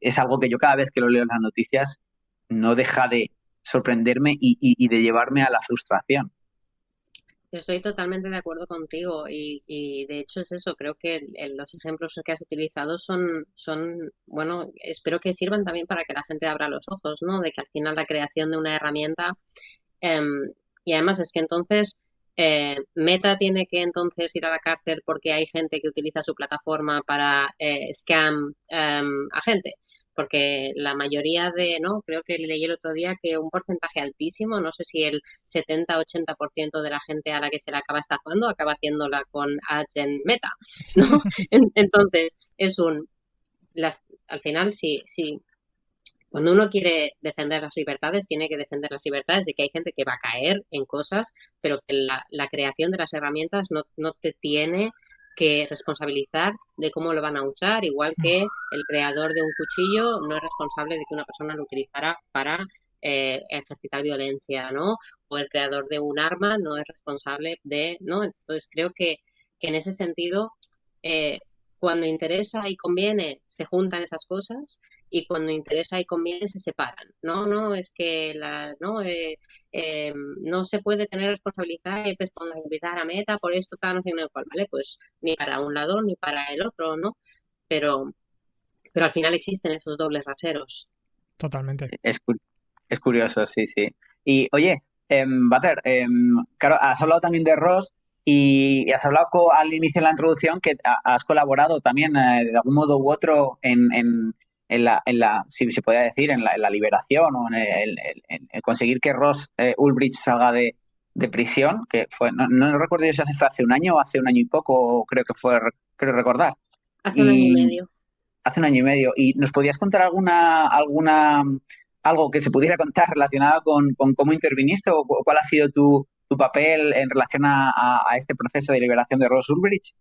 es algo que yo cada vez que lo leo en las noticias no deja de sorprenderme y de llevarme a la frustración. Estoy totalmente de acuerdo contigo y de hecho es eso, creo que los ejemplos que has utilizado bueno, espero que sirvan también para que la gente abra los ojos, ¿no? De que al final la creación de una herramienta em, y además es que entonces Meta tiene que entonces ir a la cárcel porque hay gente que utiliza su plataforma para scam a gente. Porque la mayoría ¿no? Creo que leí el otro día que un porcentaje altísimo, no sé si el 70-80% de la gente a la que se la acaba estafando acaba haciéndola con ads en Meta, ¿no? Entonces, al final, sí, cuando uno quiere defender las libertades, tiene que defender las libertades de que hay gente que va a caer en cosas, pero que la creación de las herramientas no te tiene que responsabilizar de cómo lo van a usar, igual que el creador de un cuchillo no es responsable de que una persona lo utilizara para ejercitar violencia, ¿no? O el creador de un arma no es responsable ¿no? Entonces creo que en ese sentido, eh, cuando interesa y conviene, se juntan esas cosas y cuando interesa y conviene se separan. No, no, es que no se puede tener responsabilidad y responsabilizar a Meta por esto, tal, no sé no cuál, ¿vale? Pues ni para un lado ni para el otro, ¿no? Pero, pero al final existen esos dobles raseros. Totalmente. Es curioso, sí, sí. Y oye, Butter, claro, has hablado también de Ross y has hablado al inicio de la introducción que has colaborado también de algún modo u otro si se podría decir, en la liberación o en conseguir que Ross Ulbricht salga de prisión, que fue, no recuerdo yo si fue hace un año o hace un año y poco, creo recordar. Hace un año y medio. Hace un año y medio. ¿Y nos podías contar algo que se pudiera contar relacionado con cómo interviniste o cuál ha sido tu papel en relación a este proceso de liberación de Ross Ulbricht?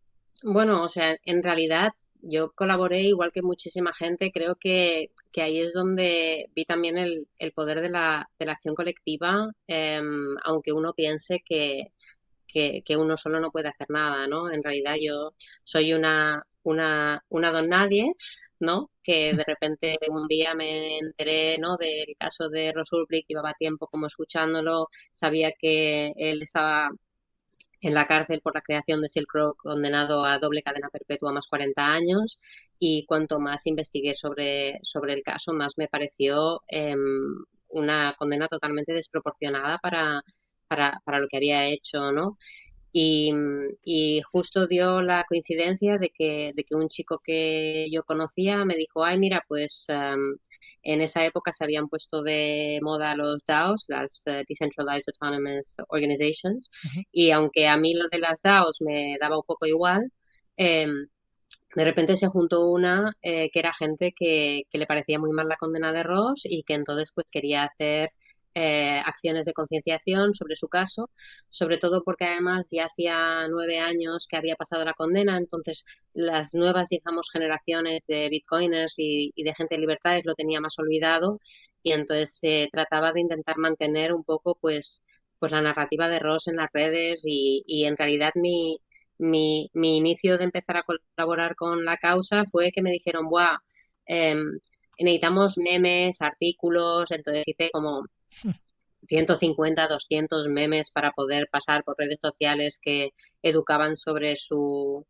Bueno, o sea, en realidad yo colaboré igual que muchísima gente. Creo que ahí es donde vi también el poder de la acción colectiva, aunque uno piense que uno solo no puede hacer nada, ¿no? En realidad yo soy una don nadie, ¿no? Que de repente un día me enteré, ¿no? Del caso de Ross Ulbricht, llevaba tiempo como escuchándolo, sabía que él estaba en la cárcel por la creación de Silk Road, condenado a doble cadena perpetua más 40 años, y cuanto más investigué sobre el caso, más me pareció una condena totalmente desproporcionada para lo que había hecho, ¿no? Y justo dio la coincidencia de que un chico que yo conocía me dijo, ay, mira, pues en esa época se habían puesto de moda los DAOs, las Decentralized Autonomous Organizations, Ujú. y aunque a mí lo de las DAOs me daba un poco igual, de repente se juntó una que era gente que le parecía muy mal la condena de Ross y que entonces pues quería hacer acciones de concienciación sobre su caso, sobre todo porque además ya hacía 9 años que había pasado la condena, entonces las nuevas, digamos, generaciones de bitcoiners y de gente de libertades lo tenía más olvidado, y entonces se trataba de intentar mantener un poco pues la narrativa de Ross en las redes, y en realidad mi inicio de empezar a colaborar con la causa fue que me dijeron, ¡buah! Necesitamos memes, artículos, entonces hice como 150, 200 memes para poder pasar por redes sociales que educaban sobre su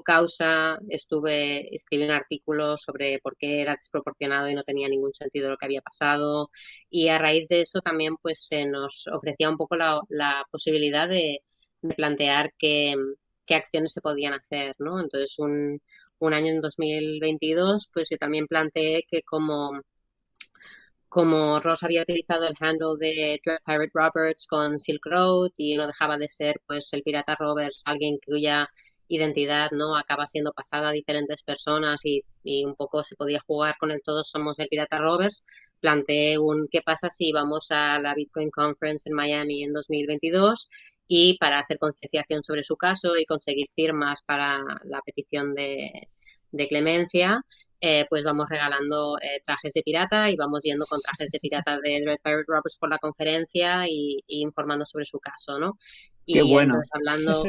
causa. Escribí un artículo sobre por qué era desproporcionado y no tenía ningún sentido lo que había pasado. Y a raíz de eso también pues se nos ofrecía un poco la posibilidad de plantear qué acciones se podían hacer, ¿no? Entonces un año en 2022 pues yo también planteé que como Ross había utilizado el handle de Dread Pirate Roberts con Silk Road y no dejaba de ser pues el pirata Roberts, alguien cuya identidad no acaba siendo pasada a diferentes personas, y un poco se podía jugar con el todos somos el pirata Roberts, planteé qué pasa si vamos a la Bitcoin Conference en Miami en 2022 y para hacer concienciación sobre su caso y conseguir firmas para la petición de clemencia, pues vamos regalando trajes de pirata y vamos yendo con trajes de pirata de Dread Pirate Roberts por la conferencia y informando sobre su caso, ¿no? Qué Y bueno. entonces hablando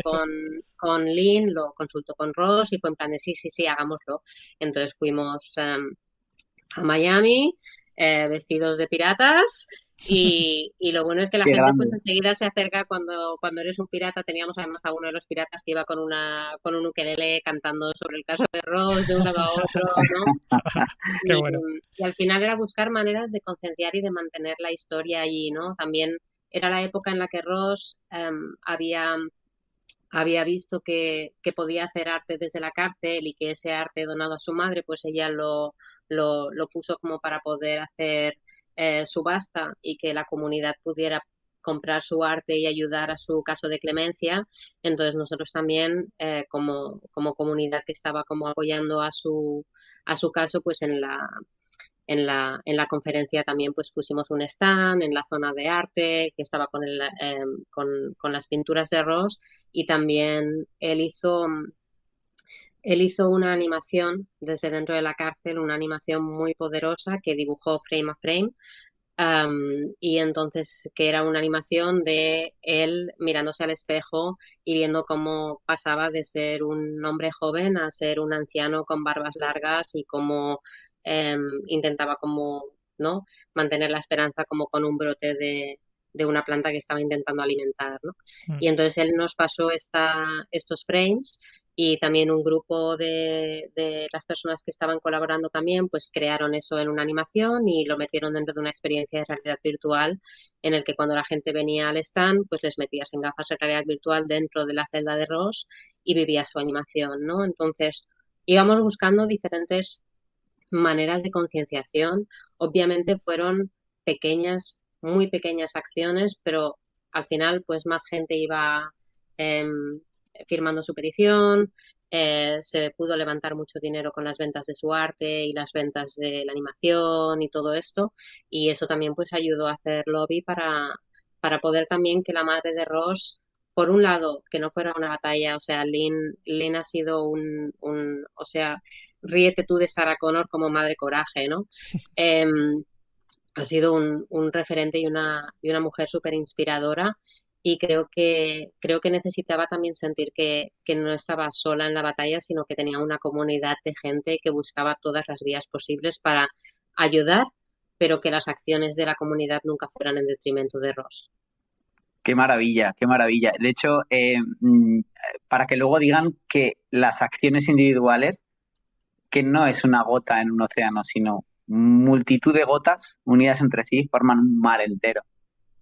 con Lynn, lo consultó con Ross y fue en plan de sí, hagámoslo. Entonces fuimos a Miami vestidos de piratas. Y lo bueno es que la Qué gente pues grande. enseguida se acerca cuando eres un pirata. Teníamos además a uno de los piratas que iba con un ukelele cantando sobre el caso de Ross de un lado a otro, ¿no? Qué Y, bueno. y al final era buscar maneras de concienciar y de mantener la historia allí, ¿no? También era la época en la que Ross había visto que podía hacer arte desde la cárcel y que ese arte donado a su madre, pues ella lo puso como para poder hacer subasta y que la comunidad pudiera comprar su arte y ayudar a su caso de clemencia. Entonces nosotros también, como comunidad que estaba como apoyando a su caso, pues en la conferencia también pues pusimos un stand en la zona de arte que estaba con las pinturas de Ross, y también él hizo una animación desde dentro de la cárcel, una animación muy poderosa que dibujó frame a frame. Y entonces que era una animación de él mirándose al espejo y viendo cómo pasaba de ser un hombre joven a ser un anciano con barbas largas, y cómo intentaba como, ¿no?, mantener la esperanza como con un brote de una planta que estaba intentando alimentar, ¿no? Mm. Y entonces él nos pasó estos frames, y también un grupo de las personas que estaban colaborando también, pues crearon eso en una animación y lo metieron dentro de una experiencia de realidad virtual, en el que cuando la gente venía al stand, pues les metías en gafas de realidad virtual dentro de la celda de Ross y vivías su animación, ¿no? Entonces íbamos buscando diferentes maneras de concienciación. Obviamente fueron pequeñas, muy pequeñas acciones, pero al final pues más gente iba em, firmando su petición. Se pudo levantar mucho dinero con las ventas de su arte y las ventas de la animación y todo esto, y eso también pues ayudó a hacer lobby para poder también que la madre de Ross, por un lado, que no fuera una batalla. O sea, Lynn ha sido o sea, ríete tú de Sarah Connor como madre coraje, ¿no? Ha sido un referente y una mujer súper inspiradora, y creo que necesitaba también sentir que no estaba sola en la batalla, sino que tenía una comunidad de gente que buscaba todas las vías posibles para ayudar, pero que las acciones de la comunidad nunca fueran en detrimento de Ross. Qué maravilla, qué maravilla. De hecho, para que luego digan que las acciones individuales, que no es una gota en un océano, sino multitud de gotas unidas entre sí, forman un mar entero.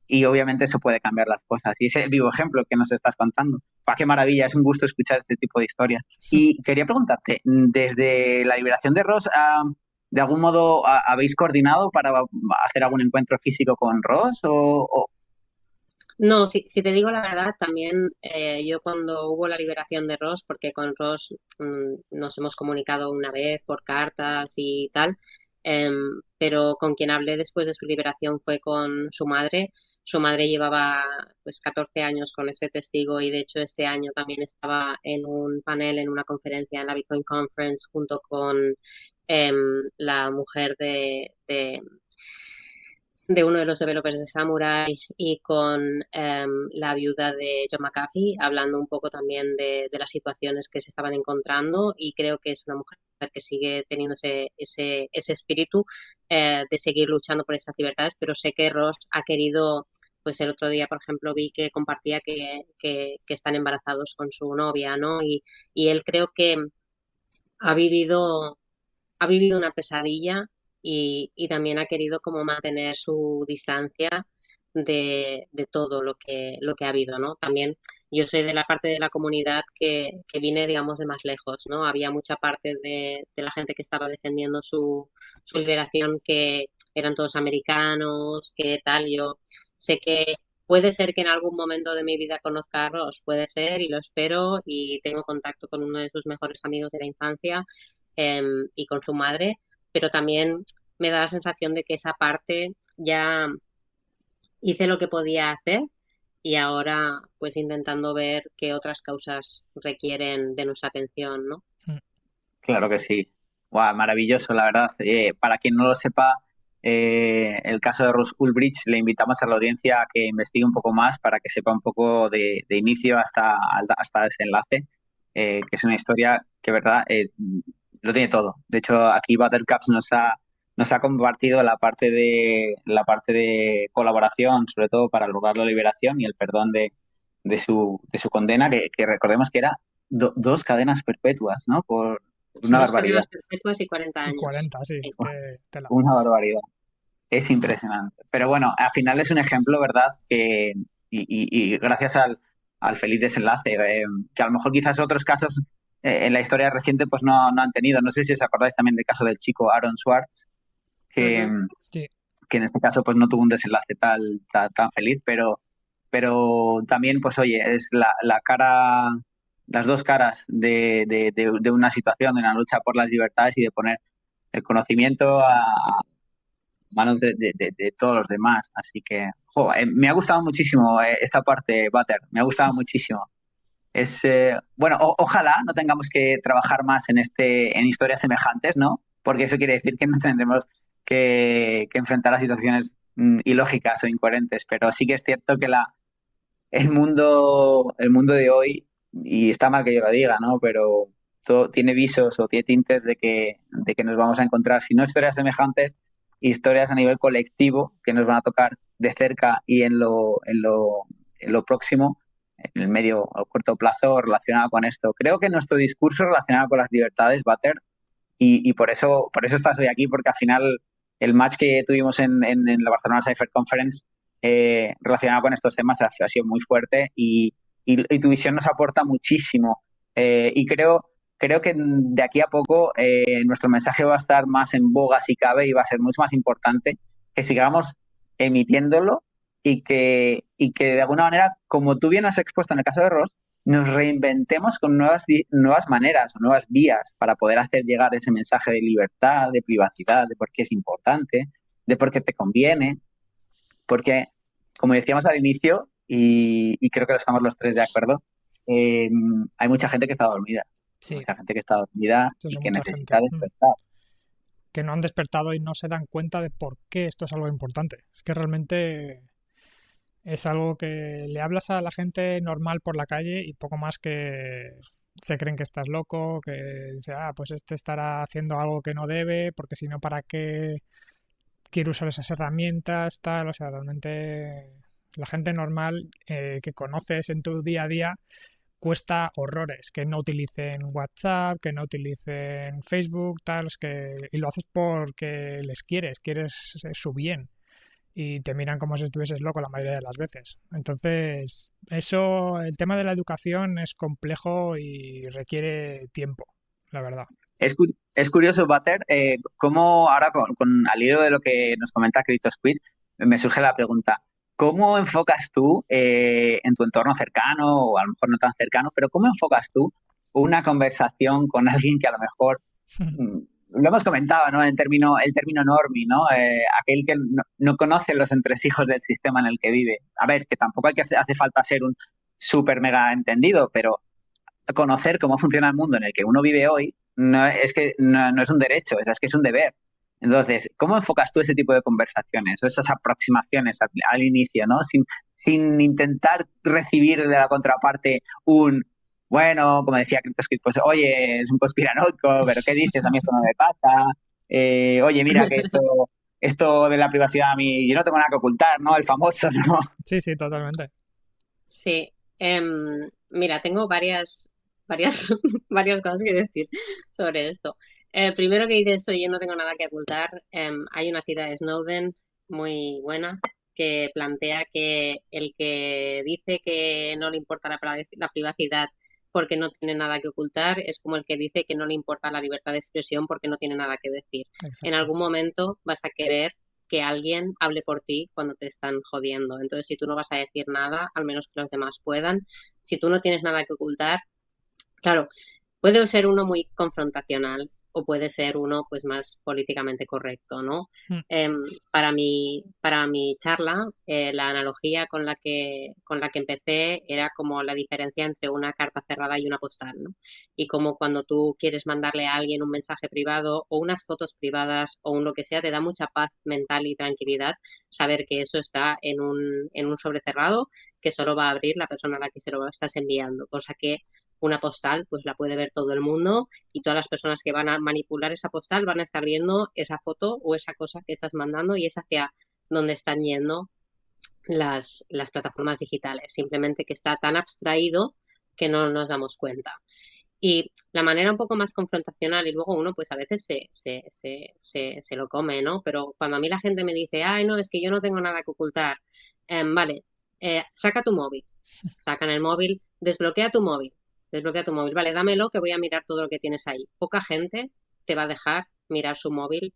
Y obviamente eso puede cambiar las cosas. Y ese es el vivo ejemplo que nos estás contando. Qué maravilla, es un gusto escuchar este tipo de historias. Y quería preguntarte, desde la liberación de Ross, ¿de algún modo habéis coordinado para hacer algún encuentro físico con Ross? No, si te digo la verdad, también yo cuando hubo la liberación de Ross, porque con Ross nos hemos comunicado una vez por cartas y tal, pero con quien hablé después de su liberación fue con su madre. Su madre llevaba pues 14 años con ese testigo y de hecho este año también estaba en un panel, en una conferencia en la Bitcoin Conference junto con la mujer de uno de los developers de Samurai y con la viuda de John McAfee, hablando un poco también de las situaciones que se estaban encontrando, y creo que es una mujer que sigue teniendo ese espíritu de seguir luchando por esas libertades, pero sé que Ross ha querido, pues el otro día, por ejemplo, vi que compartía que están embarazados con su novia, ¿no? Y él creo que ha vivido una pesadilla y también ha querido como mantener su distancia de todo lo que ha habido, ¿no? También yo soy de la parte de la comunidad que vine, digamos, de más lejos, ¿no? Había mucha parte de la gente que estaba defendiendo su liberación que eran todos americanos, que tal. Yo sé que puede ser que en algún momento de mi vida conozca a Ross, puede ser, y lo espero, y tengo contacto con uno de sus mejores amigos de la infancia y con su madre, pero también me da la sensación de que esa parte ya hice lo que podía hacer y ahora pues intentando ver qué otras causas requieren de nuestra atención, ¿no? Claro que sí. Guau, maravilloso, la verdad. Para quien no lo sepa, el caso de Ross Ulbricht, le invitamos a la audiencia a que investigue un poco más para que sepa un poco de inicio hasta desenlace, que es una historia que, verdad, lo tiene todo. De hecho, aquí Buttercups nos ha compartido la parte de colaboración, sobre todo para lograr la liberación y el perdón de su condena, que recordemos que era 2 cadenas perpetuas, ¿no? Por una 2 barbaridad, cadenas perpetuas y 40 Y años. 40, sí, Sí. es que tela. una barbaridad. Es impresionante. Pero bueno, al final es un ejemplo, ¿verdad? Y gracias al feliz desenlace, que a lo mejor quizás otros casos en la historia reciente pues no han tenido. No sé si os acordáis también del caso del chico Aaron Swartz, que, Ujú. Sí, que en este caso pues no tuvo un desenlace tan feliz, pero también pues oye, es las 2 caras de una situación, de una lucha por las libertades y de poner el conocimiento a manos de todos los demás. Así que, me ha gustado muchísimo esta parte, Butter, me ha gustado muchísimo. Bueno, ojalá no tengamos que trabajar más en historias semejantes, ¿no? Porque eso quiere decir que no tendremos que enfrentar a situaciones ilógicas o incoherentes, pero sí que es cierto que el mundo de hoy, y está mal que yo lo diga, ¿no? Pero todo tiene visos o tiene tintes de que nos vamos a encontrar, si no historias semejantes, historias a nivel colectivo que nos van a tocar de cerca y en lo próximo, en el medio o corto plazo relacionado con esto. Creo que nuestro discurso relacionado con las libertades, Butter, y por eso estás hoy aquí, porque al final el match que tuvimos en la Barcelona Cypher Conference relacionado con estos temas ha sido muy fuerte y tu visión nos aporta muchísimo. Y creo que de aquí a poco nuestro mensaje va a estar más en boga si cabe y va a ser mucho más importante que sigamos emitiéndolo y que de alguna manera, como tú bien has expuesto en el caso de Ross, nos reinventemos con nuevas maneras o nuevas vías para poder hacer llegar ese mensaje de libertad, de privacidad, de por qué es importante, de por qué te conviene, porque, como decíamos al inicio, y creo que estamos los tres de acuerdo, hay mucha gente que está dormida, sí, mucha gente que está dormida esto es y que mucha necesita gente. despertar. Que no han despertado y no se dan cuenta de por qué esto es algo importante. Es que realmente es algo que le hablas a la gente normal por la calle y poco más que se creen que estás loco, que dice, pues este estará haciendo algo que no debe, porque si no, ¿para qué quiere usar esas herramientas? Tal, o sea, realmente la gente normal que conoces en tu día a día cuesta horrores que no utilicen WhatsApp, que no utilicen Facebook, tal, y lo haces porque quieres su bien y te miran como si estuvieses loco la mayoría de las veces. Entonces, el tema de la educación es complejo y requiere tiempo, la verdad. Es curioso, Butter, cómo ahora al hilo de lo que nos comenta CryptoSquid, me surge la pregunta, ¿cómo enfocas tú en tu entorno cercano, o a lo mejor no tan cercano, pero cómo enfocas tú una conversación con alguien que a lo mejor lo hemos comentado, ¿no? El término normie, ¿no? Aquel que no conoce los entresijos del sistema en el que vive. A ver, que tampoco hace falta ser un súper mega entendido, pero conocer cómo funciona el mundo en el que uno vive hoy no es un derecho, es que es un deber. Entonces, ¿cómo enfocas tú ese tipo de conversaciones o esas aproximaciones al inicio, ¿no? Sin intentar recibir de la contraparte bueno, como decía CryptoScript, pues oye, es un conspiranoico, pero ¿qué dices? A mí esto no me pasa. Oye, mira que esto de la privacidad a mí, yo no tengo nada que ocultar, ¿no? El famoso, ¿no? Sí, sí, totalmente. Sí, mira, tengo varias, varias cosas que decir sobre esto. Primero que dice esto, yo no tengo nada que ocultar. Hay una cita de Snowden muy buena que plantea que el que dice que no le importa la privacidad porque no tiene nada que ocultar es como el que dice que no le importa la libertad de expresión porque no tiene nada que decir. En Exacto. algún momento vas a querer que alguien hable por ti cuando te están jodiendo. Entonces, si tú no vas a decir nada, al menos que los demás puedan. Si tú no tienes nada que ocultar, claro, puede ser uno muy confrontacional o puede ser uno pues más políticamente correcto, ¿no? Mm. Para mi charla, la analogía con la que empecé era como la diferencia entre una carta cerrada y una postal, ¿no? Y como cuando tú quieres mandarle a alguien un mensaje privado o unas fotos privadas o un lo que sea, te da mucha paz mental y tranquilidad saber que eso está en un sobre cerrado que solo va a abrir la persona a la que se lo estás enviando, cosa que una postal pues la puede ver todo el mundo y todas las personas que van a manipular esa postal van a estar viendo esa foto o esa cosa que estás mandando y es hacia donde están yendo las plataformas digitales. Simplemente que está tan abstraído que no nos damos cuenta. Y la manera un poco más confrontacional y luego uno pues a veces se lo come, ¿no? Pero cuando a mí la gente me dice, ay, no, es que yo no tengo nada que ocultar, vale, saca tu móvil, sacan el móvil, desbloquea tu móvil, vale, dámelo que voy a mirar todo lo que tienes ahí. Poca gente te va a dejar mirar su móvil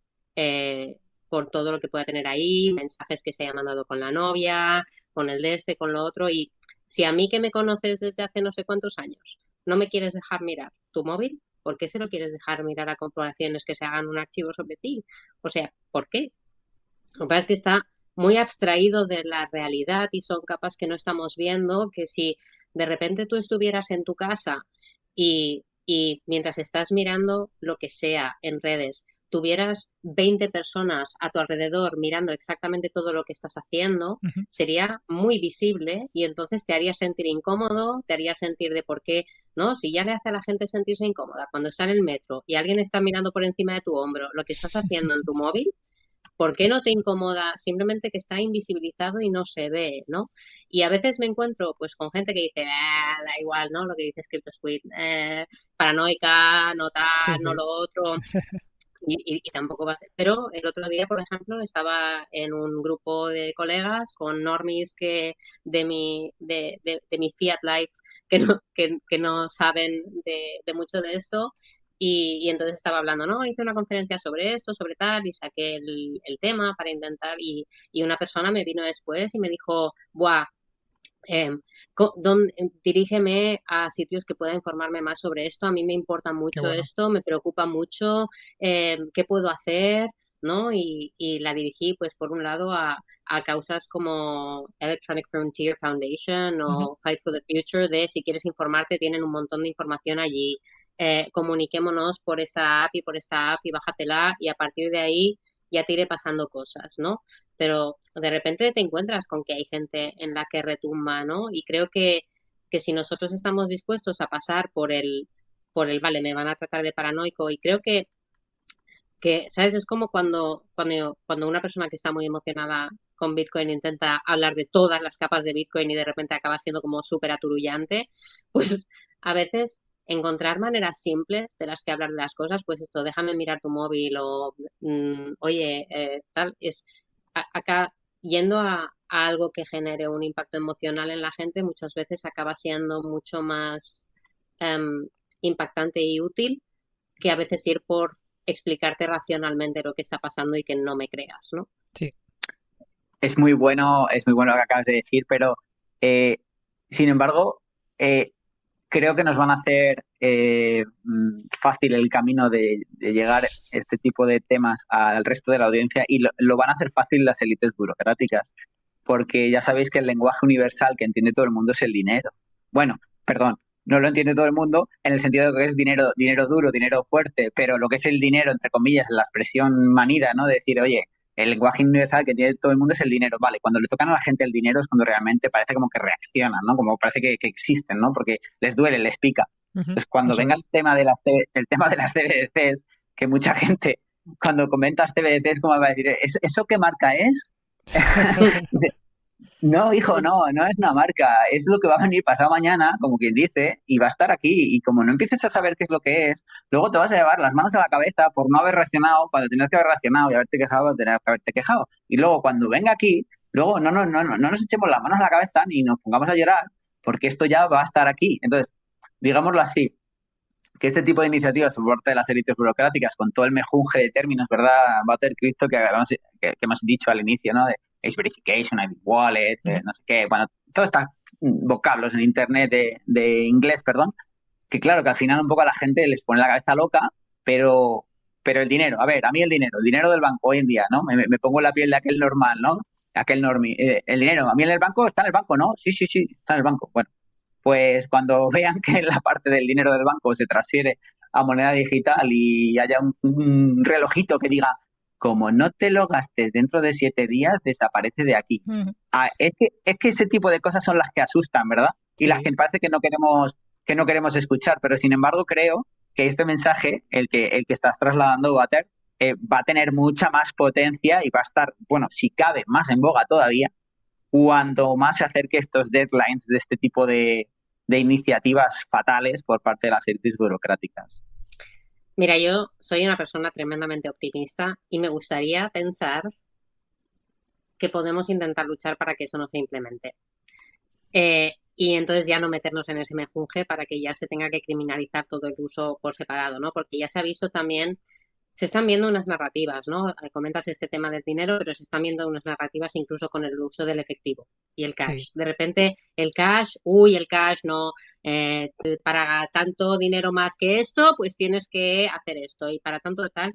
por todo lo que pueda tener ahí, mensajes que se haya mandado con la novia, con el de este, con lo otro. Y si a mí que me conoces desde hace no sé cuántos años no me quieres dejar mirar tu móvil, ¿por qué se lo quieres dejar mirar a corporaciones que se hagan un archivo sobre ti? O sea, ¿por qué? Lo que pasa es que está muy abstraído de la realidad y son capas que no estamos viendo, que si de repente tú estuvieras en tu casa y mientras estás mirando lo que sea en redes, tuvieras 20 personas a tu alrededor mirando exactamente todo lo que estás haciendo, Ujú. sería muy visible y entonces te haría sentir incómodo, te haría sentir de por qué, ¿no? Si ya le hace a la gente sentirse incómoda cuando está en el metro y alguien está mirando por encima de tu hombro lo que estás haciendo en tu móvil, ¿por qué no te incomoda? Simplemente que está invisibilizado y no se ve, ¿no? Y a veces me encuentro pues con gente que dice, da igual, ¿no? Lo que dice CryptoSquid, paranoica, no Sí, tal, no sí. lo otro. Y tampoco va a ser. Pero el otro día, por ejemplo, estaba en un grupo de colegas con normies de mi Fiat Life que no saben de mucho de esto. Y entonces estaba hablando, ¿no? Hice una conferencia sobre esto, sobre tal, y saqué el tema para intentar. Y una persona me vino después y me dijo, ¡buah! Eh, Dirígeme a sitios que pueda informarme más sobre esto. A mí me importa Qué mucho bueno. esto, me preocupa mucho, qué puedo hacer, ¿no? Y la dirigí, pues, por un lado a causas como Electronic Frontier Foundation Ujú. o Fight for the Future, de si quieres informarte, tienen un montón de información allí. Comuniquémonos por esta app y bájatela y a partir de ahí ya te iré pasando cosas, ¿no? Pero de repente te encuentras con que hay gente en la que retumba, ¿no? Y creo que si nosotros estamos dispuestos a pasar vale, me van a tratar de paranoico y creo que ¿sabes? Es como cuando una persona que está muy emocionada con Bitcoin intenta hablar de todas las capas de Bitcoin y de repente acaba siendo como súper aturullante, pues a veces encontrar maneras simples de las que hablar de las cosas, pues esto, déjame mirar tu móvil o, oye, tal, es acá yendo a algo que genere un impacto emocional en la gente, muchas veces acaba siendo mucho más em, impactante y útil que a veces ir por explicarte racionalmente lo que está pasando y que no me creas, ¿no? Sí. Es muy bueno lo que acabas de decir, pero sin embargo, creo que nos van a hacer fácil el camino de llegar este tipo de temas al resto de la audiencia y lo van a hacer fácil las élites burocráticas, porque ya sabéis que el lenguaje universal que entiende todo el mundo es el dinero. Bueno, perdón, no lo entiende todo el mundo en el sentido de que es dinero, dinero duro, dinero fuerte, pero lo que es el dinero, entre comillas, la expresión manida, ¿no? De decir, oye, el lenguaje universal que entiende todo el mundo es el dinero. Vale, cuando le tocan a la gente el dinero es cuando realmente parece como que reaccionan, ¿no? Como parece que existen, ¿no? Porque les duele, les pica. Entonces, cuando venga el tema de las CBDCs, que mucha gente, cuando comentas CBDCs, como va a decir, ¿eso qué marca es? No, hijo, no es una marca, es lo que va a venir pasado mañana, como quien dice, y va a estar aquí. Y como no empieces a saber qué es lo que es, luego te vas a llevar las manos a la cabeza por no haber reaccionado cuando tenías que haber reaccionado y haberte quejado cuando tenías que haberte quejado. Y luego cuando venga aquí, luego no nos echemos las manos a la cabeza ni nos pongamos a llorar, porque esto ya va a estar aquí. Entonces, digámoslo así, que este tipo de iniciativas por parte de las élites burocráticas, con todo el mejunje de términos, ¿verdad, Butter, Cristo, que hemos dicho al inicio, ¿no? De Age Verification, ID Wallet, no sé qué, bueno, todos estos vocablos en Internet de inglés, perdón, que claro, que al final un poco a la gente les pone la cabeza loca, pero el dinero, a ver, a mí el dinero del banco hoy en día, ¿no? Me pongo en la piel de aquel normal, ¿no? Aquel normie, el dinero, a mí en el banco está en el banco, ¿no? Sí, está en el banco. Bueno, pues cuando vean que la parte del dinero del banco se transfiere a moneda digital y haya un relojito que diga, como no te lo gastes dentro de 7 días, desaparece de aquí. Es que ese tipo de cosas son las que asustan, ¿verdad? Y Sí. las que parece que no queremos escuchar, pero sin embargo creo que este mensaje, el que estás trasladando, Butter, va a tener mucha más potencia y va a estar, bueno, si cabe, más en boga todavía, cuando más se acerque estos deadlines de este tipo de iniciativas fatales por parte de las élites burocráticas. Mira, yo soy una persona tremendamente optimista y me gustaría pensar que podemos intentar luchar para que eso no se implemente. Y entonces ya no meternos en ese mejunje para que ya se tenga que criminalizar todo el uso por separado, ¿no? Porque ya se ha visto también, se están viendo unas narrativas, ¿no? Comentas este tema del dinero, pero se están viendo unas narrativas incluso con el uso del efectivo y el cash. Sí. De repente el cash no, para tanto dinero más que esto, pues tienes que hacer esto y para tanto tal.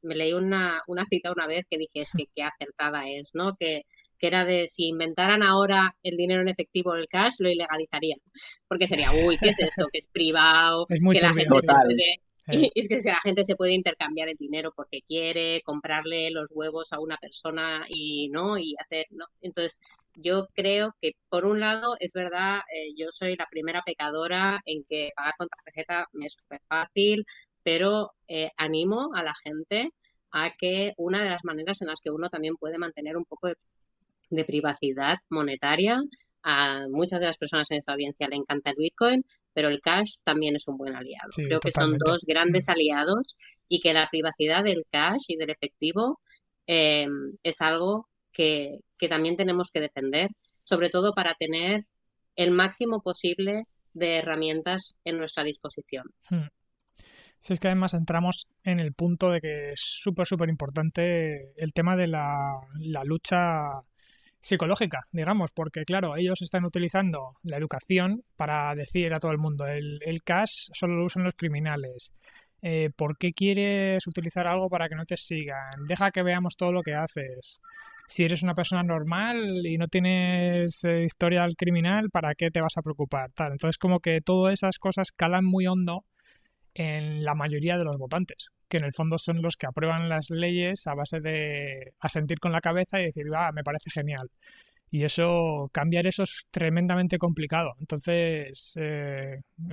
Me leí una cita una vez que dije, es que qué acertada es, ¿no? Que era de si inventaran ahora el dinero en efectivo o el cash, lo ilegalizarían. Porque sería, uy, ¿qué es esto? Que es privado, Es muy que la turbio, gente sí. se puede... Eh. Y es que si la gente se puede intercambiar el dinero porque quiere, comprarle los huevos a una persona y no, y hacer, no. Entonces, yo creo que por un lado, es verdad, yo soy la primera pecadora en que pagar con tarjeta me es súper fácil, pero animo a la gente a que una de las maneras en las que uno también puede mantener un poco de privacidad monetaria, a muchas de las personas en esta audiencia le encanta el Bitcoin, pero el cash también es un buen aliado. Sí, Creo que son totalmente. dos grandes aliados y que la privacidad del cash y del efectivo es algo que también tenemos que defender, sobre todo para tener el máximo posible de herramientas en nuestra disposición. Si es que además entramos en el punto de que es súper importante el tema de la lucha psicológica, digamos, porque claro, ellos están utilizando la educación para decir a todo el mundo, el cash solo lo usan los criminales. ¿Por qué quieres utilizar algo para que no te sigan? Deja que veamos todo lo que haces. Si eres una persona normal y no tienes historial criminal, ¿para qué te vas a preocupar? Tal. Entonces como que todas esas cosas calan muy hondo en la mayoría de los votantes, que en el fondo son los que aprueban las leyes a base de asentir con la cabeza y decir, me parece genial. Y cambiar eso es tremendamente complicado. Entonces,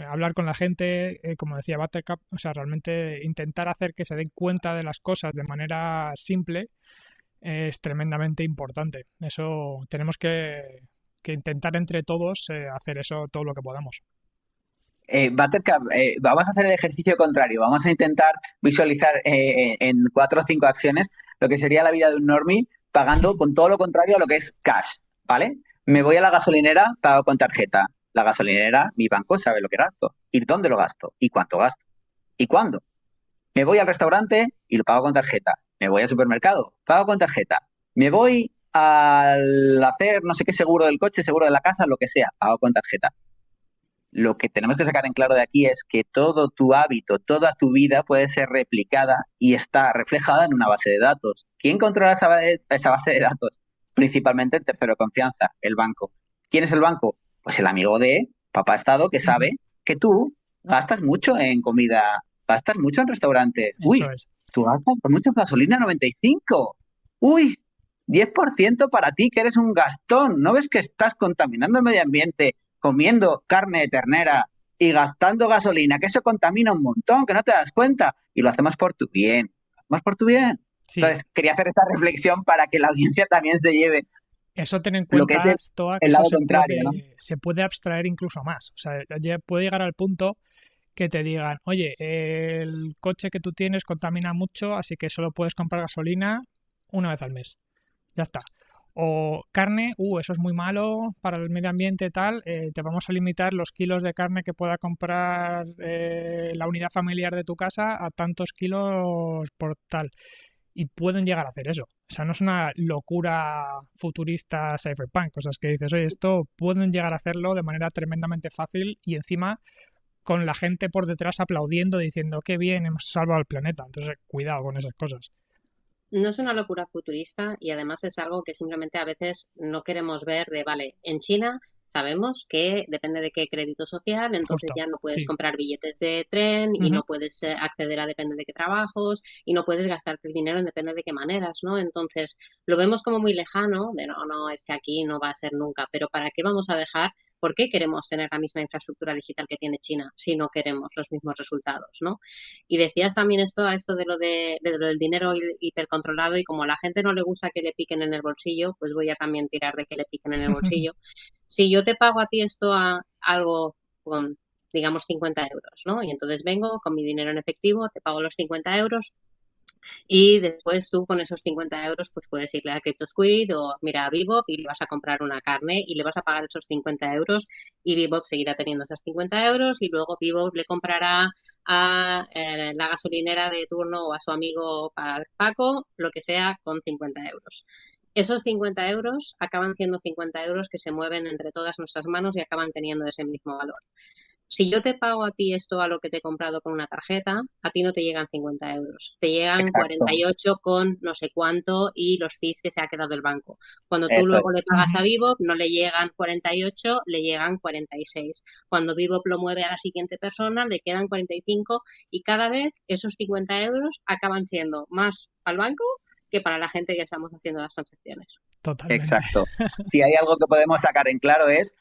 hablar con la gente, como decía Buttercup, o sea, realmente intentar hacer que se den cuenta de las cosas de manera simple es tremendamente importante. Eso tenemos que intentar entre todos hacer eso todo lo que podamos. Buttercup, vamos a hacer el ejercicio contrario. Vamos a intentar visualizar en 4 o 5 acciones lo que sería la vida de un normie pagando con todo lo contrario a lo que es cash, ¿vale? Me voy a la gasolinera, pago con tarjeta. La gasolinera, mi banco sabe lo que gasto, y dónde lo gasto, y cuánto gasto, y cuándo. Me voy al restaurante y lo pago con tarjeta. Me voy al supermercado, pago con tarjeta. Me voy al hacer no sé qué seguro del coche, seguro de la casa, lo que sea, pago con tarjeta. lo que tenemos que sacar en claro de aquí es que todo tu hábito, toda tu vida puede ser replicada y está reflejada en una base de datos. ¿Quién controla esa base de datos? Principalmente el tercero de confianza, el banco. ¿Quién es el banco? Pues el amigo de papá Estado que sabe que tú gastas mucho en comida, gastas mucho en restaurantes. Uy, Eso es. tú gastas mucho en gasolina 95. Uy, 10% para ti que eres un gastón. ¿No ves que estás contaminando el medio ambiente comiendo carne de ternera y gastando gasolina? Que eso contamina un montón, que no te das cuenta. Y lo hacemos por tu bien. Lo hacemos por tu bien. Sí. Entonces, quería hacer esta reflexión para que la audiencia también se lleve Eso ten en lo que es cuenta, Stoa, que el eso lado contrario, ¿no? se puede abstraer incluso más. O sea, puede llegar al punto que te digan, oye, el coche que tú tienes contamina mucho, así que solo puedes comprar gasolina una vez al mes. Ya está. O carne, eso es muy malo para el medio ambiente, tal, te vamos a limitar los kilos de carne que pueda comprar la unidad familiar de tu casa a tantos kilos por tal. Y pueden llegar a hacer eso. O sea, no es una locura futurista cyberpunk. Cosas que dices, oye, esto pueden llegar a hacerlo de manera tremendamente fácil y encima con la gente por detrás aplaudiendo, diciendo, qué bien, hemos salvado el planeta. Entonces, cuidado con esas cosas. No es una locura futurista y además es algo que simplemente a veces no queremos ver de, vale, en China sabemos que depende de qué crédito social, entonces Justo, ya no puedes sí. comprar billetes de tren y no puedes acceder a depende de qué trabajos y no puedes gastarte el dinero en depende de qué maneras, ¿no? Entonces lo vemos como muy lejano, de no, es que aquí no va a ser nunca, pero ¿para qué vamos a dejar? ¿Por qué queremos tener la misma infraestructura digital que tiene China si no queremos los mismos resultados, ¿no? Y decías también esto de lo del dinero hipercontrolado y como a la gente no le gusta que le piquen en el bolsillo, pues voy a también tirar de que le piquen en el bolsillo. Si yo te pago a ti esto a algo con, digamos, 50 euros, ¿no? Y entonces vengo con mi dinero en efectivo, te pago los 50 euros y después tú con esos 50 euros pues puedes irle a CryptoSquid o mira a Bebop y le vas a comprar una carne y le vas a pagar esos 50 euros y Bebop seguirá teniendo esos 50 euros y luego Bebop le comprará a la gasolinera de turno o a su amigo Paco, lo que sea, con 50 euros. Esos 50 euros acaban siendo 50 euros que se mueven entre todas nuestras manos y acaban teniendo ese mismo valor. Si yo te pago a ti esto a lo que te he comprado con una tarjeta, a ti no te llegan 50 euros, te llegan Exacto. 48 con no sé cuánto y los fees que se ha quedado el banco. Cuando tú Eso luego es. le pagas a Bebop, no le llegan 48, le llegan 46. Cuando Bebop lo mueve a la siguiente persona, le quedan 45 y cada vez esos 50 euros acaban siendo más al banco que para la gente que estamos haciendo las transacciones. Totalmente. Exacto. Si hay algo que podemos sacar en claro es,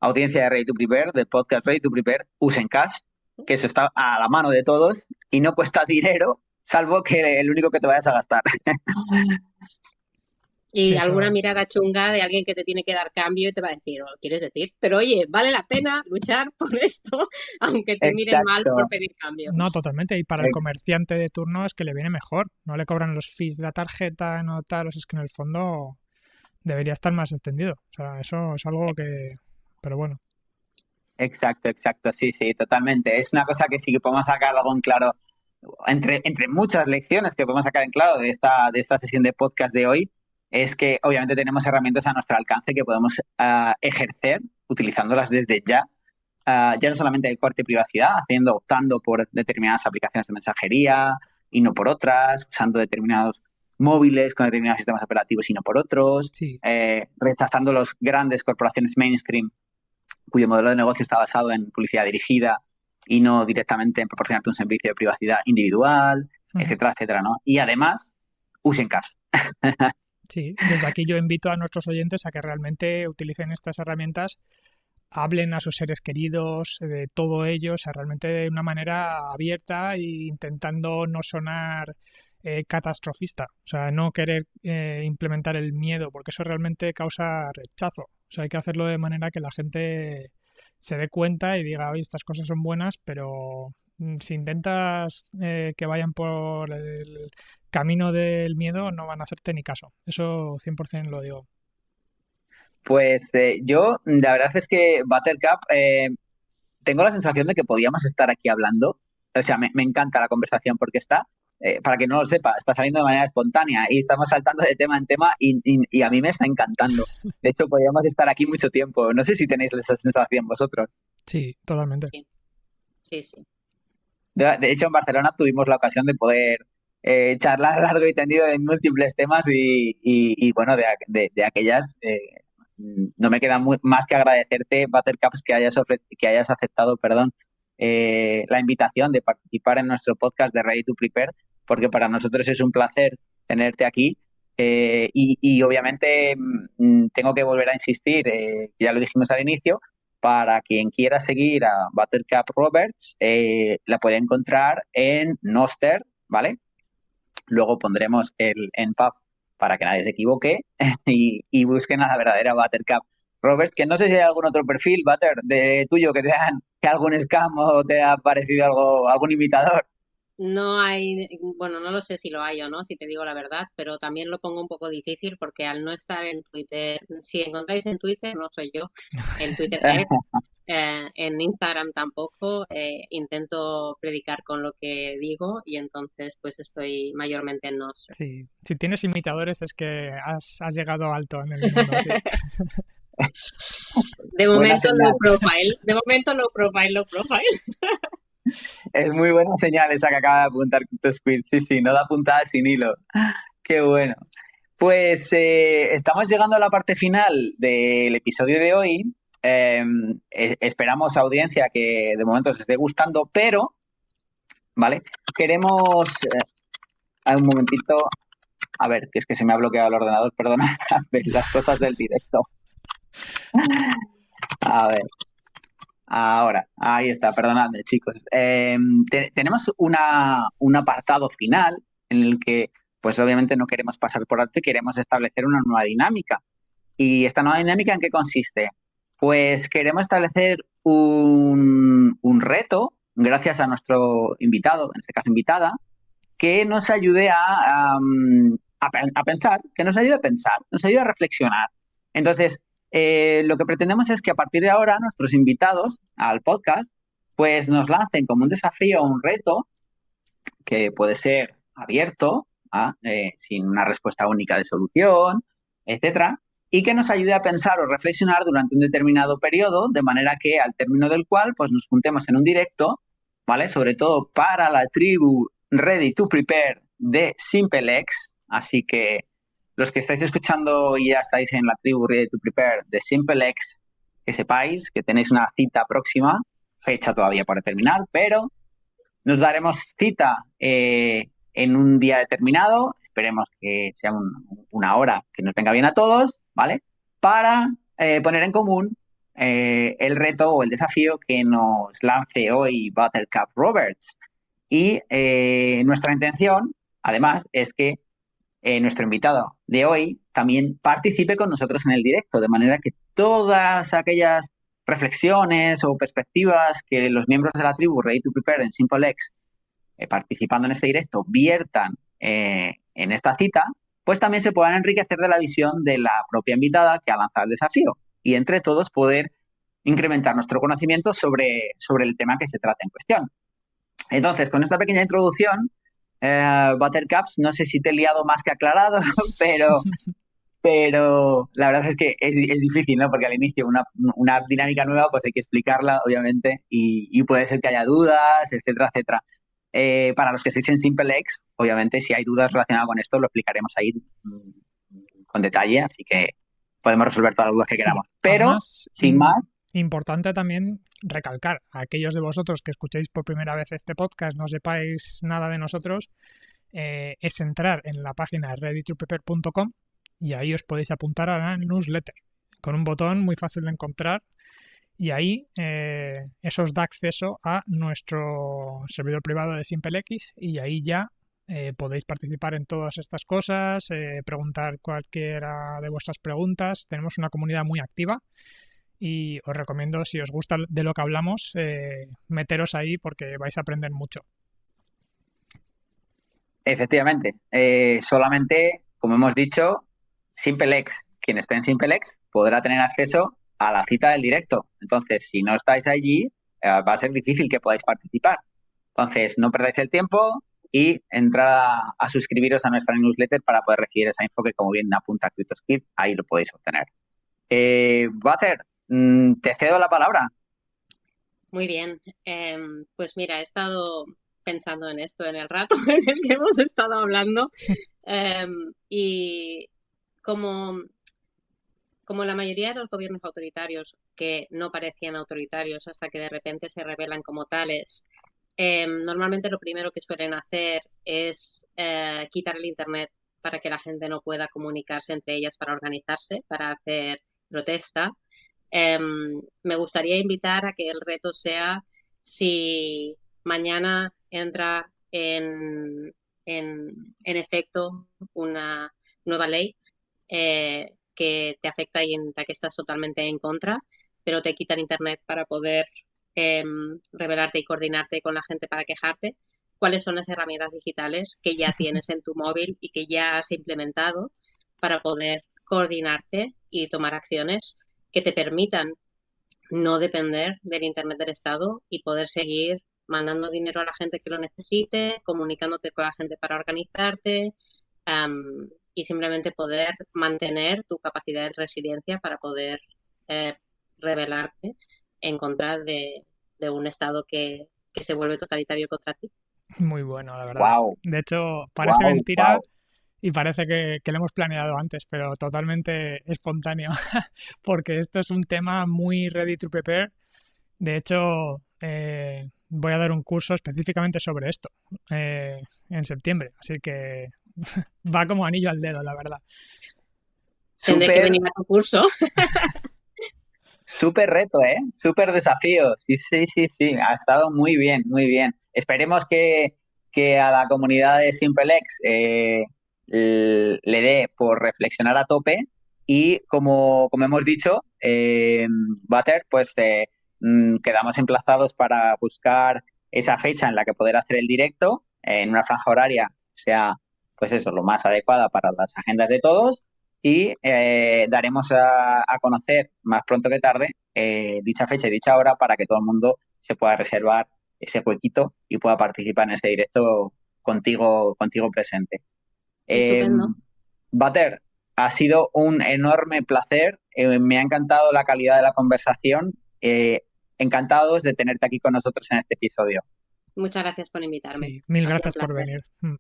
audiencia de Ready to Prepare, del podcast Ready to Prepare, usen cash, que eso está a la mano de todos y no cuesta dinero, salvo que el único que te vayas a gastar. Y Sí, alguna eso. mirada chunga de alguien que te tiene que dar cambio y te va a decir, ¿quieres decir? Pero oye, vale la pena luchar por esto, aunque te miren mal por Exacto. pedir cambio. No, totalmente. Y para el comerciante de turno es que le viene mejor. No le cobran los fees de la tarjeta, no tal. O sea, es que en el fondo debería estar más extendido. O sea, eso es algo que... Pero bueno. Exacto, sí, totalmente. Es una cosa que sí que podemos sacar algo en claro, entre muchas lecciones que podemos sacar en claro de esta sesión de podcast de hoy, es que obviamente tenemos herramientas a nuestro alcance que podemos ejercer utilizándolas desde ya. Ya no solamente de corte privacidad, optando por determinadas aplicaciones de mensajería y no por otras, usando determinados móviles con determinados sistemas operativos y no por otros, Sí. rechazando las grandes corporaciones mainstream cuyo modelo de negocio está basado en publicidad dirigida y no directamente en proporcionarte un servicio de privacidad individual, etcétera, etcétera, ¿no? Y además, usen cash. Sí, desde aquí yo invito a nuestros oyentes a que realmente utilicen estas herramientas, hablen a sus seres queridos de todo ello, o sea, realmente de una manera abierta e intentando no sonar catastrofista, o sea, no querer implementar el miedo, porque eso realmente causa rechazo. O sea, hay que hacerlo de manera que la gente se dé cuenta y diga, oye, estas cosas son buenas, pero si intentas que vayan por el camino del miedo, no van a hacerte ni caso. Eso 100% lo digo. Pues yo, la verdad es que Buttercup, tengo la sensación de que podíamos estar aquí hablando. O sea, me encanta la conversación porque está para que no lo sepa, está saliendo de manera espontánea y estamos saltando de tema en tema y a mí me está encantando. De hecho, podríamos estar aquí mucho tiempo. No sé si tenéis esa sensación vosotros. Sí, totalmente. Sí. De hecho, en Barcelona tuvimos la ocasión de poder charlar largo y tendido en múltiples temas y bueno, de aquellas no me queda más que agradecerte, Buttercups, que hayas aceptado, la invitación de participar en nuestro podcast de Ready to Prepare, porque para nosotros es un placer tenerte aquí. Y obviamente tengo que volver a insistir, ya lo dijimos al inicio, para quien quiera seguir a Buttercup Roberts, la puede encontrar en Noster, ¿vale? Luego pondremos el NPUB para que nadie se equivoque y busquen a la verdadera Buttercup Roberts, que no sé si hay algún otro perfil, Butter, de tuyo que te han que algún scam o te ha parecido algún imitador. No hay, bueno, no lo sé si lo hay o no, si te digo la verdad, pero también lo pongo un poco difícil porque al no estar en Twitter, si encontráis en Twitter, no soy yo, en Twitter X, en Instagram tampoco, intento predicar con lo que digo y entonces pues estoy mayormente en Nostr. Sí, si tienes imitadores es que has llegado alto en el mundo, sí. De momento low profile, low profile. Es muy buena señal esa que acaba de apuntar CryptoSquid. Sí, no da puntada sin hilo. Qué bueno. Pues estamos llegando a la parte final del episodio de hoy. Esperamos, audiencia, que de momento os esté gustando, pero, ¿vale? Queremos... un momentito. A ver, que es que se me ha bloqueado el ordenador, perdona. A ver, las cosas del directo. A ver. Ahora, ahí está, perdonadme, chicos. Tenemos un apartado final en el que, pues obviamente no queremos pasar por alto y queremos establecer una nueva dinámica. ¿Y esta nueva dinámica en qué consiste? Pues queremos establecer un reto, gracias a nuestro invitado, en este caso invitada, que nos ayude a pensar, que nos ayude a pensar, nos ayude a reflexionar. Entonces, lo que pretendemos es que a partir de ahora nuestros invitados al podcast pues nos lancen como un desafío o un reto que puede ser abierto, sin una respuesta única de solución, etcétera, y que nos ayude a pensar o reflexionar durante un determinado periodo, de manera que al término del cual pues nos juntemos en un directo, ¿vale? Sobre todo para la tribu Ready to Prepare de SimpleX, así que los que estáis escuchando y ya estáis en la tribu Ready to Prepare de SimpleX, que sepáis que tenéis una cita próxima, fecha todavía por determinar, pero nos daremos cita en un día determinado, esperemos que sea una hora que nos venga bien a todos, ¿vale? Para poner en común el reto o el desafío que nos lance hoy Buttercup Roberts. Y nuestra intención, además, es que nuestro invitado de hoy también participe con nosotros en el directo, de manera que todas aquellas reflexiones o perspectivas que los miembros de la tribu Ready to Prepare en SimpleX participando en este directo viertan en esta cita, pues también se puedan enriquecer de la visión de la propia invitada que ha lanzado el desafío y entre todos poder incrementar nuestro conocimiento sobre el tema que se trata en cuestión. Entonces, con esta pequeña introducción, Buttercups, no sé si te he liado más que aclarado, pero la verdad es que es difícil, ¿no? Porque al inicio una dinámica nueva pues hay que explicarla, obviamente, y puede ser que haya dudas, etcétera, etcétera. Para los que estéis en SimpleX, obviamente, si hay dudas relacionadas con esto, lo explicaremos ahí con detalle, así que podemos resolver todas las dudas que queramos. Pero, además, sin más... Importante también recalcar a aquellos de vosotros que escuchéis por primera vez este podcast, no sepáis nada de nosotros, es entrar en la página readytoprepare.com y ahí os podéis apuntar a la newsletter con un botón muy fácil de encontrar y ahí eso os da acceso a nuestro servidor privado de SimpleX y ahí ya podéis participar en todas estas cosas, preguntar cualquiera de vuestras preguntas. Tenemos una comunidad muy activa y os recomiendo, si os gusta de lo que hablamos, meteros ahí porque vais a aprender mucho. Efectivamente. Solamente, como hemos dicho, SimpleX, quien esté en SimpleX podrá tener acceso a la cita del directo. Entonces, si no estáis allí, va a ser difícil que podáis participar. Entonces, no perdáis el tiempo, y entrar a suscribiros a nuestra newsletter para poder recibir esa info que, como bien apunta CryptoScript, ahí lo podéis obtener. Butter, te cedo la palabra. Muy bien. Pues mira, he estado pensando en esto en el rato en el que hemos estado hablando. Y como la mayoría de los gobiernos autoritarios, que no parecían autoritarios hasta que de repente se revelan como tales, normalmente lo primero que suelen hacer es quitar el Internet para que la gente no pueda comunicarse entre ellas para organizarse, para hacer protesta. Me gustaría invitar a que el reto sea si mañana entra en efecto una nueva ley que te afecta y en la que estás totalmente en contra, pero te quitan Internet para poder revelarte y coordinarte con la gente para quejarte. ¿Cuáles son las herramientas digitales que ya tienes en tu móvil y que ya has implementado para poder coordinarte y tomar acciones que te permitan no depender del Internet del Estado y poder seguir mandando dinero a la gente que lo necesite, comunicándote con la gente para organizarte y simplemente poder mantener tu capacidad de resiliencia para poder rebelarte en contra de un Estado que se vuelve totalitario contra ti? Muy bueno, la verdad. Wow, De hecho, parece wow, mentira wow. y parece que lo hemos planeado antes, pero totalmente espontáneo, porque esto es un tema muy ready to prepare. De hecho, voy a dar un curso específicamente sobre esto en septiembre, así que va como anillo al dedo, la verdad. Tendré que Súper, venir a tu curso. súper reto, ¿eh? Súper desafío. Sí, sí, sí, sí. Ha estado muy bien, muy bien. Esperemos que a la comunidad de SimpleX le dé por reflexionar a tope y como hemos dicho, Butter, pues quedamos emplazados para buscar esa fecha en la que poder hacer el directo en una franja horaria que sea, pues eso, lo más adecuada para las agendas de todos y daremos a conocer más pronto que tarde dicha fecha y dicha hora para que todo el mundo se pueda reservar ese huequito y pueda participar en ese directo contigo presente. Eh, Estupendo. Butter, ha sido un enorme placer. Me ha encantado la calidad de la conversación. Encantados de tenerte aquí con nosotros en este episodio. Muchas gracias por invitarme. Sí, mil Ha sido un gracias por placer. venir.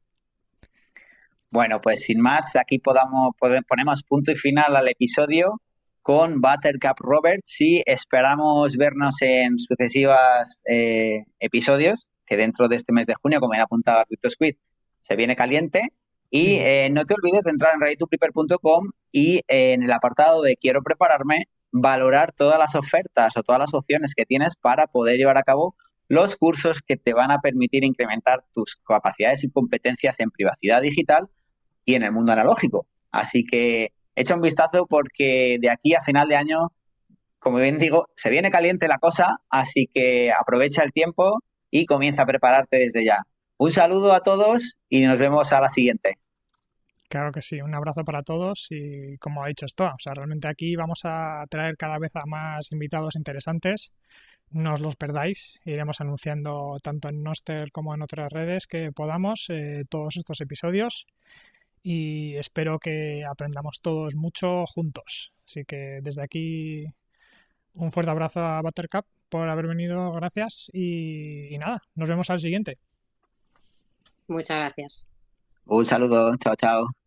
Bueno, pues sin más, aquí ponemos punto y final al episodio con Buttercup Roberts y esperamos vernos en sucesivos episodios, que dentro de este mes de junio, como ya apuntaba CryptoSquid, se viene caliente. Y Sí. no te olvides de entrar en readytoprepare.com y en el apartado de quiero prepararme, valorar todas las ofertas o todas las opciones que tienes para poder llevar a cabo los cursos que te van a permitir incrementar tus capacidades y competencias en privacidad digital y en el mundo analógico. Así que echa un vistazo porque de aquí a final de año, como bien digo, se viene caliente la cosa, así que aprovecha el tiempo y comienza a prepararte desde ya. Un saludo a todos y nos vemos a la siguiente. Claro que sí, un abrazo para todos y como ha dicho esto, o sea, realmente aquí vamos a traer cada vez a más invitados interesantes, no os los perdáis, iremos anunciando tanto en Nostr como en otras redes que podamos todos estos episodios y espero que aprendamos todos mucho juntos. Así que desde aquí un fuerte abrazo a Buttercup por haber venido, gracias y nada, nos vemos al siguiente. Muchas gracias. Un saludo, chao, chao.